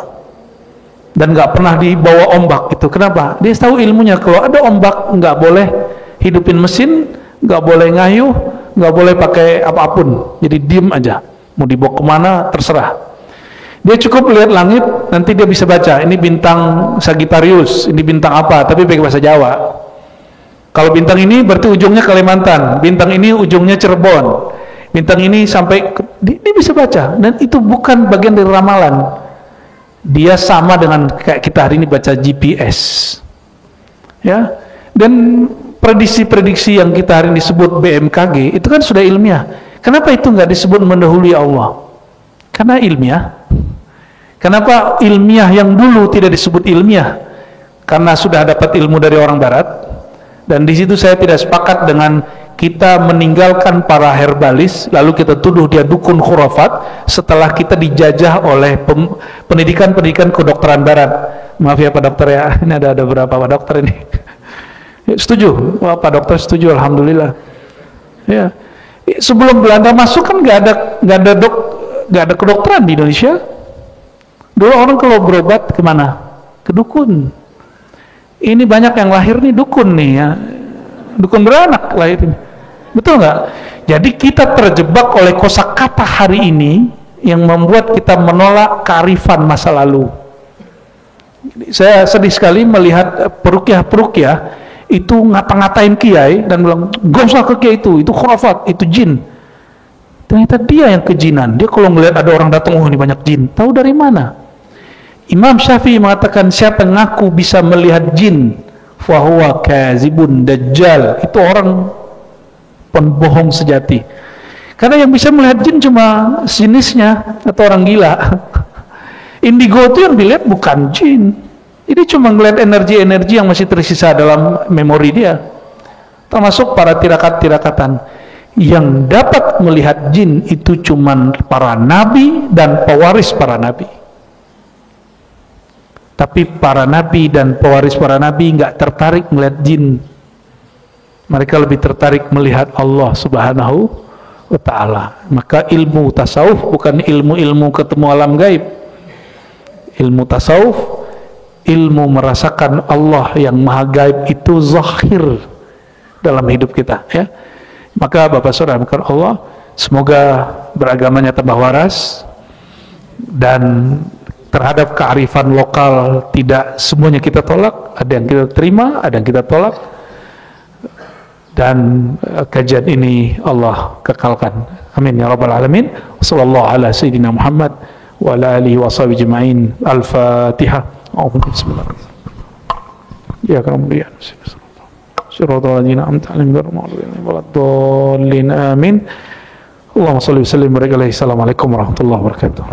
Dan nggak pernah dibawa ombak itu. Kenapa? Dia tahu ilmunya, kalau ada ombak nggak boleh hidupin mesin, nggak boleh ngayuh, nggak boleh pakai apapun. Jadi diem aja, mau dibawa kemana terserah. Dia cukup lihat langit, nanti dia bisa baca, ini bintang Sagittarius, ini bintang apa, tapi pakai bahasa Jawa. Kalau bintang ini berarti ujungnya Kalimantan, bintang ini ujungnya Cirebon, bintang ini sampai dia bisa baca, dan itu bukan bagian dari ramalan. Dia sama dengan kayak kita hari ini baca GPS, ya. Dan prediksi-prediksi yang kita hari ini disebut BMKG itu kan sudah ilmiah. Kenapa itu nggak disebut mendahului Allah? Karena ilmiah. Kenapa ilmiah yang dulu tidak disebut ilmiah? Karena sudah dapat ilmu dari orang Barat. Dan di situ saya tidak sepakat dengan kita meninggalkan para herbalis lalu kita tuduh dia dukun khurafat setelah kita dijajah oleh pendidikan kedokteran Barat. Maaf ya Pak Dokter ya, ini ada beberapa Pak Dokter ini. Setuju? Wah, Pak Dokter setuju, alhamdulillah. Ya, sebelum Belanda masuk kan nggak ada kedokteran di Indonesia. Dulu orang kalau berobat kemana? Ke dukun. Ini banyak yang lahir nih dukun nih ya, dukun beranak lahir ini, betul nggak? Jadi kita terjebak oleh kosakata hari ini yang membuat kita menolak kearifan masa lalu. Saya sedih sekali melihat peruqyah itu ngata-ngatain kiai dan bilang gak usah ke kiai itu khurafat, itu jin. Ternyata dia yang kejinan. Dia kalau melihat ada orang datang, oh ini banyak jin, tahu dari mana? Imam Syafi'i mengatakan siapa yang ngaku bisa melihat jin fahuwa kazibun dajjal, itu orang pembohong sejati. Karena yang bisa melihat jin cuma jenisnya atau orang gila. Indigo itu yang dilihat bukan jin, ini cuma melihat energi-energi yang masih tersisa dalam memori dia. Termasuk para tirakat-tirakatan. Yang dapat melihat jin itu cuma para nabi dan pewaris para nabi. Tapi para nabi dan pewaris para nabi nggak tertarik melihat jin. Mereka lebih tertarik melihat Allah Subhanahu wa ta'ala. Maka ilmu tasawuf bukan ilmu-ilmu ketemu alam gaib. Ilmu tasawuf, ilmu merasakan Allah yang maha gaib itu zahir dalam hidup kita, ya. Maka Bapak Saudara Allah, semoga beragamanya tambah waras dan terhadap kearifan lokal tidak semuanya kita tolak, ada yang kita terima, ada yang kita tolak, dan kajian ini Allah kekalkan. Amin ya rabbal alamin. Wassallallahu ala sayyidina Muhammad wa ala alihi wa sahbihi ajma'in. Al-Fatihah. Bismillahirrahmanirrahim. Ya kemudian Siratal ladzina an'amta 'alaihim ghairil maghdubi 'alaihim waladdallin. Amin. Allahumma shalli wa sallim wa barik alaihi. Assalamualaikum warahmatullahi wabarakatuh.